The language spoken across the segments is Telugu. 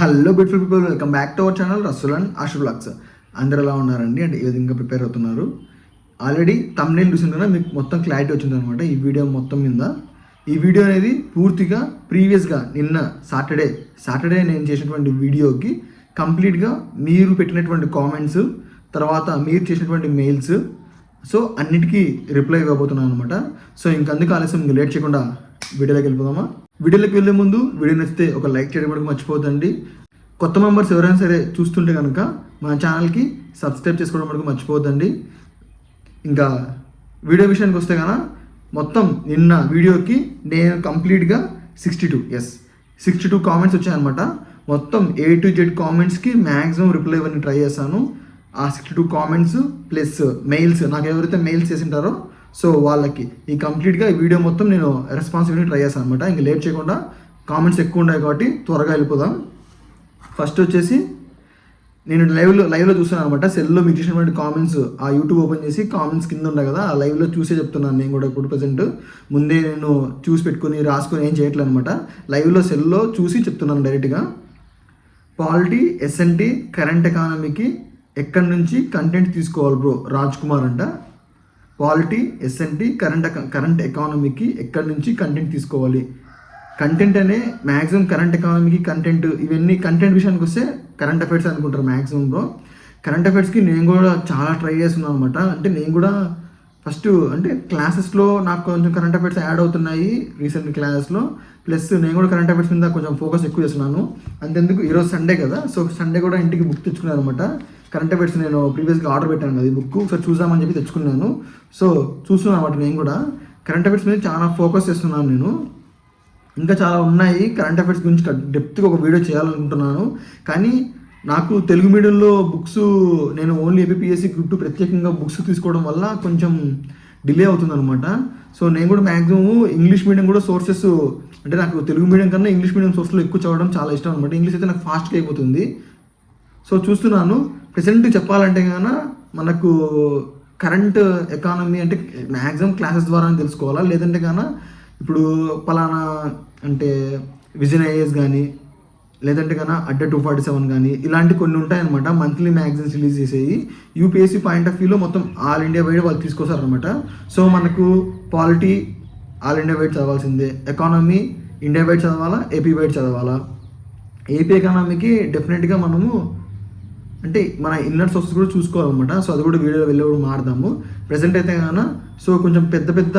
Hello beautiful people, welcome back to our channel Rasool and Ashu blogs. అందరూ ఎలా ఉన్నారండి? అంటే ఏ విధంగా ప్రిపేర్ అవుతున్నారు? ఆల్రెడీ తమ్నైల్ చూసిన కదా మీకు మొత్తం క్లారిటీ వచ్చింది అనమాట ఈ వీడియో మొత్తం మీద. ఈ వీడియో అనేది పూర్తిగా ప్రీవియస్గా నిన్న సాటర్డే నేను చేసినటువంటి వీడియోకి కంప్లీట్గా మీరు పెట్టినటువంటి కామెంట్స్, తర్వాత మీరు చేసినటువంటి మెయిల్స్, సో అన్నిటికీ రిప్లై ఇవ్వబోతున్నాను అనమాట. సో ఇంకందుకు ఆలస్యం లేట్ చేయకుండా వీడియోలోకి వెళ్ళిపోదామా? వీడియోలోకి వెళ్ళే ముందు వీడియో నచ్చితే ఒక లైక్ చేయడం కూడా మర్చిపోద్దండి. కొత్త మెంబర్స్ ఎవరైనా సరే చూస్తుంటే కనుక మన ఛానల్కి సబ్స్క్రైబ్ చేసుకోవడం కూడా మర్చిపోద్దండి. ఇంకా వీడియో విషయానికి వస్తే కనుక మొత్తం నిన్న వీడియోకి నేను కంప్లీట్గా 62 కామెంట్స్ వచ్చాయన్నమాట. మొత్తం A to Z కామెంట్స్కి మ్యాక్సిమం రిప్లై ఇవ్వని ట్రై చేశాను. ఆ 62 కామెంట్స్ ప్లస్ మెయిల్స్, నాకు ఎవరైతే మెయిల్స్ చేసింటారో సో వాళ్ళకి ఈ కంప్లీట్గా ఈ వీడియో మొత్తం నేను రెస్పాన్సిబిలిటీ ట్రై చేస్తాను అనమాట. ఇంకా లేట్ చేయకుండా, కామెంట్స్ ఎక్కువ ఉన్నాయి కాబట్టి త్వరగా వెళ్ళిపోదాం. ఫస్ట్ వచ్చేసి నేను లైవ్లో చూస్తున్నాను అనమాట. సెల్లో మీకు చేసినటువంటి కామెంట్స్ ఆ యూట్యూబ్ ఓపెన్ చేసి కామెంట్స్ కింద ఉన్నాయి కదా, ఆ లైవ్లో చూసే చెప్తున్నాను నేను కూడా. ఇప్పుడు ప్రజెంట్ ముందే నేను చూసి పెట్టుకుని రాసుకొని ఏం చేయట్లేదు అనమాట. లైవ్లో సెల్లో చూసి చెప్తున్నాను డైరెక్ట్గా. పాలిటీ, SNT, కరెంట్ ఎకానమీకి ఎక్కడి నుంచి కంటెంట్ తీసుకోవాలి బ్రో? రాజ్ కుమార్ అంట. పాలిటీ, SNT, కరెంట్ ఎకానమీకి ఎక్కడి నుంచి కంటెంట్ తీసుకోవాలి? కంటెంట్ అనే మ్యాక్సిమం కరెంట్ ఎకానమీకి కంటెంట్, ఇవన్నీ కంటెంట్ విషయానికి వస్తే కరెంట్ అఫైర్స్ అనుకుంటారు మ్యాక్సిమం బ్రో. కరెంట్ అఫైర్స్కి నేను కూడా చాలా ట్రై చేస్తున్నాను అనమాట. అంటే నేను కూడా ఫస్ట్ అంటే క్లాసెస్లో నాకు కొంచెం కరెంట్ అఫైర్స్ యాడ్ అవుతున్నాయి రీసెంట్ క్లాసెస్లో, ప్లస్ నేను కూడా కరెంట్ అఫైర్స్ మీద కొంచెం ఫోకస్ ఎక్కువ చేస్తున్నాను. అంతెందుకు ఈరోజు సండే కదా, సో సండే కూడా ఇంటికి బుక్ తెచ్చుకున్నాను అనమాట. కరెంట్ అఫైర్స్ నేను ప్రీవియస్గా ఆర్డర్ పెట్టాను కదా ఈ బుక్, ఒకసారి చూద్దామని చెప్పి తెచ్చుకున్నాను. సో చూస్తున్నాను అనమాట. నేను కూడా కరెంట్ అఫైర్స్ మీద చాలా ఫోకస్ చేస్తున్నాను నేను. ఇంకా చాలా ఉన్నాయి కరెంట్ అఫైర్స్ గురించి డెప్త్గా ఒక వీడియో చేయాలనుకుంటున్నాను. కానీ నాకు తెలుగు మీడియంలో బుక్స్, నేను ఓన్లీ APPSC Group 2 ప్రత్యేకంగా బుక్స్ తీసుకోవడం వల్ల కొంచెం డిలే అవుతుందన్నమాట. సో నేను కూడా మ్యాక్సిమం ఇంగ్లీష్ మీడియం కూడా సోర్సెస్, అంటే నాకు తెలుగు మీడియం కన్నా ఇంగ్లీష్ మీడియం సోర్స్లో ఎక్కువ చదవడం చాలా ఇష్టం అనమాట. ఇంగ్లీష్ అయితే నాకు ఫాస్ట్గా అయిపోతుంది. సో చూస్తున్నాను. ప్రెసెంట్ చెప్పాలంటే కన్నా మనకు కరెంట్ ఎకానమీ అంటే మ్యాక్సిమం క్లాసెస్ ద్వారా తెలుసుకోవాలా, లేదంటే కన్నా ఇప్పుడు పలానా అంటే విజన్ ఐఏఎస్ కానీ, లేదంటే కన్నా అడ్డ 247 కానీ ఇలాంటి కొన్ని ఉంటాయన్నమాట. మంత్లీ మ్యాగజైన్స్ రిలీజ్ చేసేవి. UPSC పాయింట్ ఆఫ్ వ్యూలో మొత్తం ఆల్ ఇండియా వైడ్ వాళ్ళు తీసుకొస్తారనమాట. సో మనకు పాలిటీ ఆల్ ఇండియా వైడ్ చదవాల్సిందే, ఎకానమీ ఇండియా వైడ్ చదవాలా, AP వైడ్ చదవాలా. AP ఎకానమీకి డెఫినెట్గా మనము అంటే మన ఇన్నర్ సోర్సెస్ కూడా చూసుకోవాలన్నమాట. సో అది కూడా వీడియోలో వెళ్ళేప్పుడు మారుదాము. ప్రజెంట్ అయితే కన్నా సో కొంచెం పెద్ద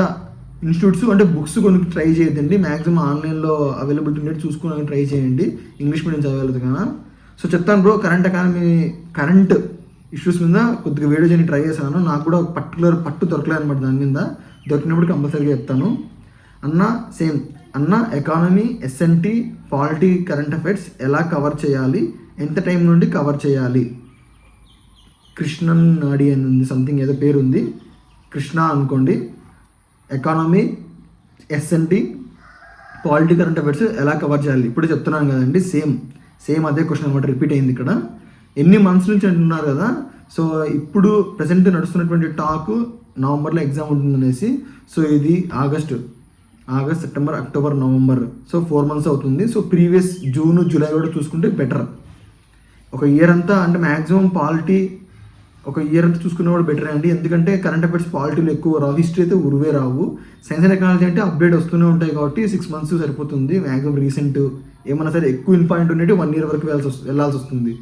ఇన్స్టిట్యూట్స్ అంటే బుక్స్ కొన్ని ట్రై చేయొద్దండి. మ్యాక్సిమం ఆన్లైన్లో అవైలబిలిటీ ఉండేది చూసుకుని ట్రై చేయండి ఇంగ్లీష్ మీడియం చదవలేదు కదా. సో చెప్తాను bro, current economy current issues మీద కొద్దిగా వీడియో చేయని ట్రై చేశాను. నాకు కూడా పర్టికులర్ పట్టు దొరకలేదు అనమాట దాని మీద. దొరికినప్పుడు కంపల్సరీగా చెప్తాను. అన్న economy, SNT, polity, current affairs ఎలా కవర్ చేయాలి, ఎంత టైం నుండి కవర్ చేయాలి? కృష్ణన్ నాడి అని ఉంది, సంథింగ్ ఏదో పేరు ఉంది, కృష్ణ అనుకోండి. Economy, SNT, polity, current affairs ఎలా కవర్ చేయాలి? ఇప్పుడు చెప్తున్నాను కదండి, సేమ్ అదే క్వశ్చన్ అనమాట, రిపీట్ అయింది ఇక్కడ. ఎన్ని మంత్స్ నుంచి అంటున్నారు కదా. సో ఇప్పుడు ప్రజెంట్ నడుస్తున్నటువంటి టాక్ నవంబర్లో ఎగ్జామ్ ఉంటుందనేసి. సో ఇది August, September, October, November, so 4 months అవుతుంది. సో ప్రీవియస్ జూన్, జూలై కూడా చూసుకుంటే బెటర్. ఒక ఇయర్ అంతా అంటే మ్యాక్సిమం పాలిటీ ఒక ఇయర్ అంతా చూసుకున్నా కూడా బెటర్ అండి. ఎందుకంటే కరెంట్ అఫైర్స్ పాలిటీలో ఎక్కువ రావు, హిస్టరీ అయితే ఉరువే రావు. సైన్స్ అండ్ టెక్నాలజీ అంటే అప్డేట్ వస్తూనే ఉంటాయి కాబట్టి 6 months సరిపోతుంది. మ్యాక్సిమం రీసెంట్ ఏమన్నా సరే ఎక్కువ ఇంపార్టెంట్ ఉండేది 1 year వరకు వెళ్ళాల్సి వస్తుంది.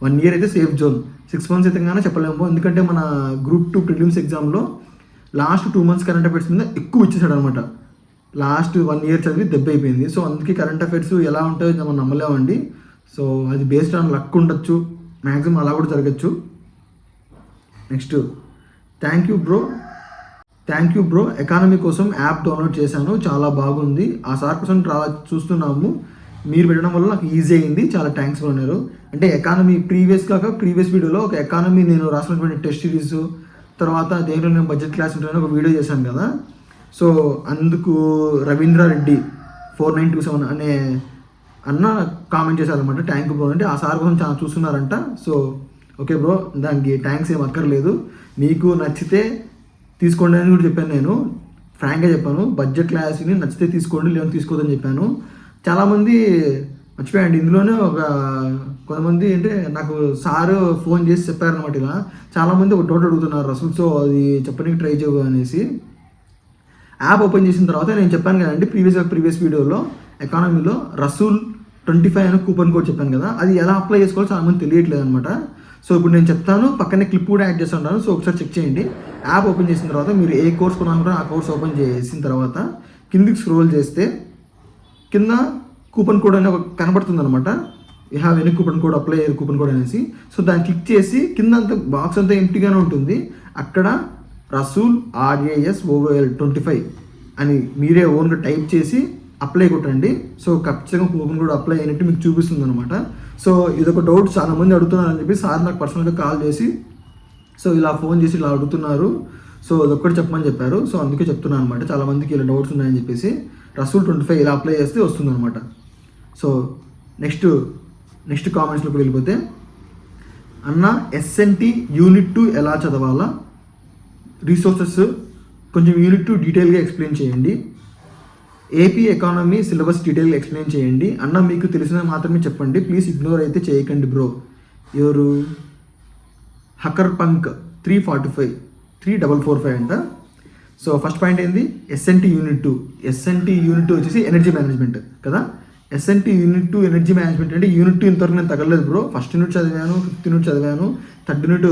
1 year అయితే సేఫ్ జోన్. 6 months అయితే కానీ చెప్పలేము. ఎందుకంటే మన Group 2 ప్రిలిమ్స్ ఎగ్జామ్లో లాస్ట్ 2 months కరెంట్ అఫైర్స్ మీద ఎక్కువ ఇచ్చేసాడు అనమాట. లాస్ట్ 1 year చదివి దెబ్బ అయిపోయింది. సో అందుకే కరెంట్ అఫైర్స్ ఎలా ఉంటాయో మనం నమ్మలేమండి. సో అది బేస్డ్ ఆన్ లక్ ఉండొచ్చు, మ్యాక్సిమం అలా కూడా జరగచ్చు. Next thank you bro economy కోసం యాప్ డౌన్లోడ్ చేశాను, చాలా బాగుంది. ఆ సార్ కోసం చూస్తున్నాము, మీరు పెట్టడం వల్ల నాకు ఈజీ అయింది, చాలా థ్యాంక్స్ అన్నారు. అంటే ఎకానమీ ప్రీవియస్ వీడియోలో ఒక ఎకానమీ నేను రాసినటువంటి టెస్ట్ సిరీస్, తర్వాత దేంట్లో నేను బడ్జెట్ క్లాస్ ఉంటానని ఒక వీడియో చేశాను కదా. సో అందుకు రవీంద్ర రెడ్డి 4927 అనే అన్న కామెంట్ చేశారనమాట. థ్యాంక్ యూ బ్రో అంటే ఆ సార్ కోసం చాలా చూస్తున్నారంట. సో ఓకే బ్రో, దానికి థ్యాంక్స్ ఏం అక్కర్లేదు, మీకు నచ్చితే తీసుకోండి అని కూడా చెప్పాను. నేను ఫ్రాంక్గా చెప్పాను, బడ్జెట్ క్లాస్ని నచ్చితే తీసుకోండి, లేదని తీసుకోవద్దని చెప్పాను. చాలామంది మర్చిపోయాయండి. ఇందులోనే కొంతమంది అంటే నాకు సారు ఫోన్ చేసి చెప్పారనమాట. ఇలా చాలామంది ఒక డౌట్ అడుగుతున్నారు రసూల్, సో అది చెప్పడానికి ట్రై చేయవు అనేసి. యాప్ ఓపెన్ చేసిన తర్వాత నేను చెప్పాను కదండి ప్రీవియస్ వీడియోలో ఎకానమీలో రసూల్ 25 అనే కూపన్ కోడ్ చెప్పాను కదా, అది ఎలా అప్లై చేసుకోవాలో చాలామంది తెలియట్లేదు అనమాట. సో ఇప్పుడు నేను చెప్తాను, పక్కనే క్లిప్ కూడా యాడ్ చేస్తుంటాను. సో ఒకసారి చెక్ చేయండి. యాప్ ఓపెన్ చేసిన తర్వాత మీరు ఏ కోర్స్ కొనాలనుకుంటారో ఆ కోర్స్ ఓపెన్ చేసిన తర్వాత కిందికి స్క్రోల్ చేస్తే కింద కూపన్ కోడ్ అనేది కనబడుతుంది అనమాట. You have any coupon code apply coupon code అనేసి. సో దాన్ని క్లిక్ చేసి కింద అంతా బాక్స్ అంతా ఎంప్టీగానే ఉంటుంది. అక్కడ రసూల్ RASOL 25 అని మీరే ఓన్గా టైప్ చేసి అప్లై కొట్టండి. సో ఖచ్చితంగా కూపన్ కోడ్ అప్లై అయినట్టు మీకు చూపిస్తుంది అనమాట. సో ఇదొక డౌట్ చాలామంది అడుగుతున్నారని చెప్పి సార్ నాకు పర్సనల్గా కాల్ చేసి సో ఇలా ఫోన్ చేసి ఇలా అడుగుతున్నారు, సో అదొక్కటి చెప్పమని చెప్పారు. సో అందుకే చెప్తున్నాను అనమాట, చాలామందికి ఇలా డౌట్స్ ఉన్నాయని చెప్పేసి. రసూల్ 25 ఇలా అప్లై చేస్తే వస్తుంది అనమాట. సో నెక్స్ట్ కామెంట్స్లోకి వెళ్ళిపోతే, అన్న SNT యూనిట్ 2 ఎలా చదవాలా, రిసోర్సెస్ కొంచెం యూనిట్ 2 డీటెయిల్గా ఎక్స్ప్లెయిన్ చేయండి. ఏపీ ఎకానమీ సిలబస్ డీటెయిల్గా ఎక్స్ప్లెయిన్ చేయండి అన్న, మీకు తెలిసినవి మాత్రమే చెప్పండి, ప్లీజ్ ఇగ్నోర్ అయితే చేయకండి బ్రో. ఎవరు హకర్ పంక్ 345 అంట. సో ఫస్ట్ పాయింట్ ఏంది, SNT యూనిట్ 2 వచ్చేసి ఎనర్జీ మేనేజ్మెంట్ కదా. SNT యూనిట్ 2 ఎనర్జీ మేనేజ్మెంట్ అంటే యూనిట్ 2 ఇంతవరకు నేను తగలేదు బ్రో. ఫస్ట్ యూనిట్ చదివాను, 5th యూనిట్ చదివాను, 3rd యూనిట్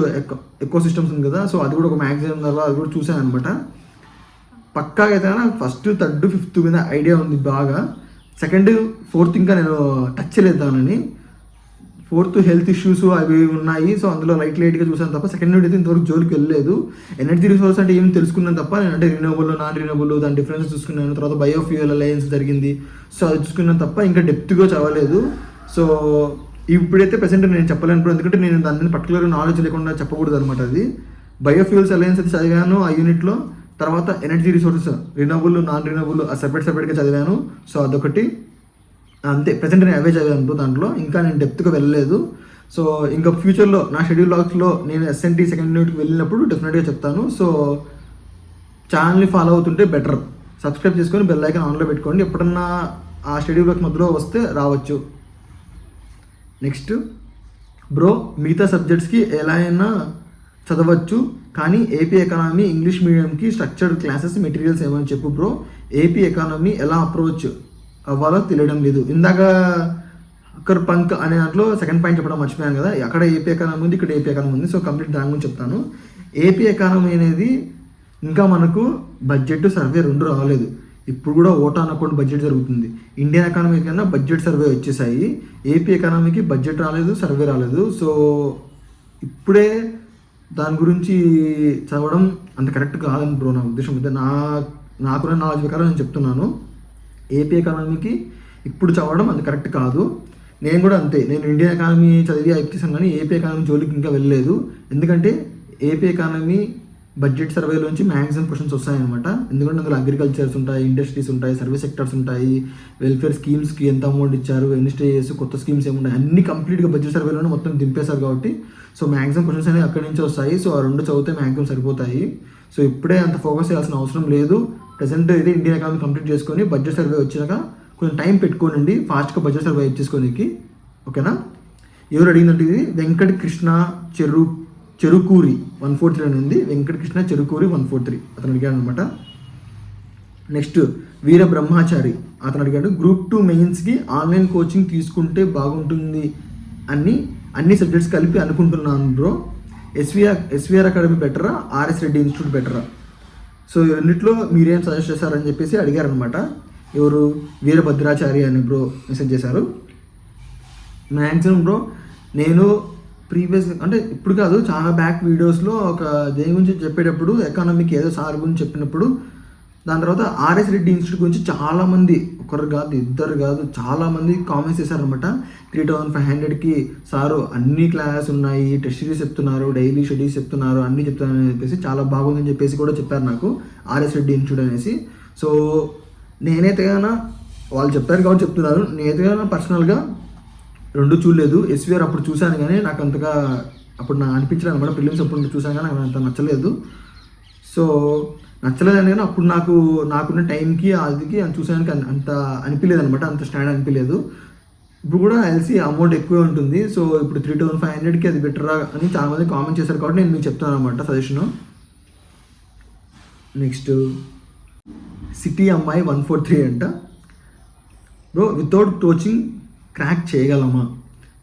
ఎకో సిస్టమ్స్ ఉంది కదా, సో అది కూడా ఒక మ్యాగజైన్ ద్వారా అది కూడా చూశాను అనమాట. పక్కాగా అయితే ఫస్ట్ 3rd 5th మీద ఐడియా ఉంది బాగా. 2nd 4th ఇంకా నేను టచ్ చేయలేదానని. 4th హెల్త్ ఇష్యూస్ అవి ఉన్నాయి, సో అందులో లైట్గా చూసాను తప్ప 2nd యూనిట్ అయితే ఇంతవరకు జోలికి వెళ్ళలేదు. ఎనర్జీ రిసోర్స్ అంటే ఏం తెలుసుకున్నాను తప్ప, నేను అంటే రినోవబుల్ నాన్ రినోవబుల్ దాని డిఫరెన్స్ చూసుకున్నాను. తర్వాత బయోఫ్యూయల్ అలయన్స్ జరిగింది, సో అది చూసుకున్నాను తప్ప ఇంకా డెప్త్గా చదవలేదు. సో ఇప్పుడైతే ప్రెసెంట్ నేను చెప్పలేను, ఎందుకంటే నేను దాని మీద పర్టికులర్ నాలెడ్జ్ లేకుండా చెప్పకూడదు అనమాట. అది బయోఫ్యూయల్స్ అలయన్స్ అయితే చదివాను ఆ యూనిట్లో. తర్వాత energy resources renewable non renewable సపరేట్గా చదివాను. సో అదొకటి అంతే. ప్రెసెంట్ నేను అవే చదివాను దాంట్లో, ఇంకా నేను డెప్త్గా వెళ్ళలేదు. సో ఇంకా ఫ్యూచర్లో నా షెడ్యూల్ లాగ్స్లో నేను SNT 2nd యూనిట్కి వెళ్ళినప్పుడు డెఫినెట్గా చెప్తాను. సో ఛానల్ని ఫాలో అవుతుంటే బెటర్, సబ్స్క్రైబ్ చేసుకొని బెల్ ఐకాన్ ఆన్లో పెట్టుకోండి, ఎప్పుడన్నా ఆ షెడ్యూల్ లాగ్స్ మధ్యలో వస్తే రావచ్చు. నెక్స్ట్ బ్రో, మిగతా సబ్జెక్ట్స్కి ఎలా అయినా చదవచ్చు, కానీ ఏపీ ఎకానమీ ఇంగ్లీష్ మీడియంకి స్ట్రక్చర్డ్ క్లాసెస్ మెటీరియల్స్ ఏమైనా చెప్పు బ్రో. ఏపీ ఎకానమీ ఎలా అప్రోచ్ అవ్వాలో తెలియడం లేదు. ఇందాక అక్కర్ పంక్ అనే దాంట్లో 2nd పాయింట్ చెప్పడం మర్చిపోయాను కదా, అక్కడ ఏపీ ఎకానమీ ఉంది, ఇక్కడ ఏపీ ఎకానమీ ఉంది. సో కంప్లీట్ దాని గురించి చెప్తాను. ఏపీ ఎకానమీ అనేది ఇంకా మనకు బడ్జెట్ సర్వే 2 రాలేదు. ఇప్పుడు కూడా ఓటా అకౌంట్ బడ్జెట్ జరుగుతుంది. ఇండియన్ ఎకానమీ కన్నా బడ్జెట్ సర్వే వచ్చేసాయి. ఏపీ ఎకానమీకి బడ్జెట్ రాలేదు, సర్వే రాలేదు. సో ఇప్పుడే దాని గురించి చదవడం అంత కరెక్ట్ కాదని బ్రో నా ఉద్దేశం. అయితే నాకున్న నాలెడ్జ్ ప్రకారం నేను చెప్తున్నాను, ఏపీ ఎకానమీకి ఇప్పుడు చదవడం అంత కరెక్ట్ కాదు. నేను కూడా అంతే, నేను ఇండియన్ ఎకానమీ చదివి అయిపోతాను కానీ ఏపీ ఎకానమీ జోలికి ఇంకా వెళ్ళలేదు. ఎందుకంటే ఏపీ ఎకానమీ బడ్జెట్ సర్వేలోంచి మ్యాక్సిమం క్వశ్చన్స్ వస్తాయన్నమాట. ఎందుకంటే అందులో అగ్రికల్చర్స్ ఉంటాయి, ఇండస్ట్రీస్ ఉంటాయి, సర్వీస్ సెక్టర్స్ ఉంటాయి, వెల్ఫేర్ స్కీమ్స్కి ఎంత అమౌంట్ ఇచ్చారు, ఎన్ని స్టేజెస్, కొత్త స్కీమ్స్ ఏమున్నాయి, అన్ని కంప్లీట్గా బడ్జెట్ సర్వేలోనే మొత్తం దింపేశారు కాబట్టి సో మ్యాక్సిమం క్వశ్చన్స్ అనేవి అక్కడి నుంచి వస్తాయి. సో ఆ 2 చదివితే మ్యాక్సిమం సరిపోతాయి. సో ఇప్పుడే అంత ఫోకస్ చేయాల్సిన అవసరం లేదు. ప్రెసెంట్ అయితే ఇండియన్ ఎకానమీ కంప్లీట్ చేసుకొని బడ్జెట్ సర్వే వచ్చాక కొంచెం టైం పెట్టుకోనండి ఫాస్ట్గా బడ్జెట్ సర్వే ఇచ్చేసుకోనికి, ఓకేనా. ఎవరు అడిగిందంటే ఇది వెంకట కృష్ణ చెరుకూరి 143 అని ఉంది. వెంకట కృష్ణ చెరుకూరి 143 అతను అడిగాడు అనమాట. నెక్స్ట్ వీర బ్రహ్మచారి అతను అడిగాడు, గ్రూప్ 2 మెయిన్స్కి ఆన్లైన్ కోచింగ్ తీసుకుంటే బాగుంటుంది అన్ని సబ్జెక్ట్స్ కలిపి అనుకుంటున్నాను బ్రో. ఎస్విఆర్ అకాడమీ బెటరా, RS రెడ్డి ఇన్స్టిట్యూట్ బెటరా? సో రెండిట్లో మీరేం సజెస్ట్ చేశారని చెప్పేసి అడిగారనమాట. ఎవరు వీరభద్రాచారి అని బ్రో మెసేజ్ చేశారు. మ్యాక్సిమం బ్రో నేను ప్రీవియస్ అంటే ఇప్పుడు కాదు, చాలా బ్యాక్ వీడియోస్లో ఒక దేని గురించి చెప్పేటప్పుడు ఎకానమీకి ఏదో సార్ గురించి చెప్పినప్పుడు దాని తర్వాత RS రెడ్డి ఇన్స్టిట్యూట్ గురించి చాలామంది, ఒకరు కాదు ఇద్దరు కాదు చాలామంది కామెంట్స్ చేశారనమాట. 3500కి సారు అన్ని క్లాసెస్ ఉన్నాయి, టెస్ట్ సిరీస్ చెప్తున్నారు, డైలీ షెడ్యూల్స్ చెప్తున్నారు, అన్నీ చెప్తున్నారని చెప్పేసి చాలా బాగుందని చెప్పేసి కూడా చెప్పారు నాకు RS రెడ్డి ఇన్స్టిట్యూట్ అనేసి. సో నేనైతే కానీ వాళ్ళు చెప్పారు కాబట్టి చెప్తున్నారు, నేనైతే కానీ పర్సనల్గా 2 చూడలేదు. SVR అప్పుడు చూశాను కానీ నాకు అంతగా అప్పుడు నాకు అనిపించలేదు అనమాట. ప్రిలిమ్స్ అప్పుడు చూశాను కానీ నాకు అంత నచ్చలేదు. సో నచ్చలేదని కానీ అప్పుడు నాకున్న టైంకి అదికి చూసానికి అంత అనిపించలేదు అనమాట, అంత స్టాండ్ అనిపించలేదు. ఇప్పుడు కూడా ఎల్సీ అమౌంట్ ఎక్కువే ఉంటుంది. సో ఇప్పుడు 3500కి అది బెటరా అని చాలామంది కామెంట్ చేశారు కాబట్టి నేను మీకు చెప్తాను అనమాట సజెషను. నెక్స్ట్ సిటీ అమ్మాయి 143 అంట. బ్రో వితౌట్ కోచింగ్ క్రాక్ చేయగలమా?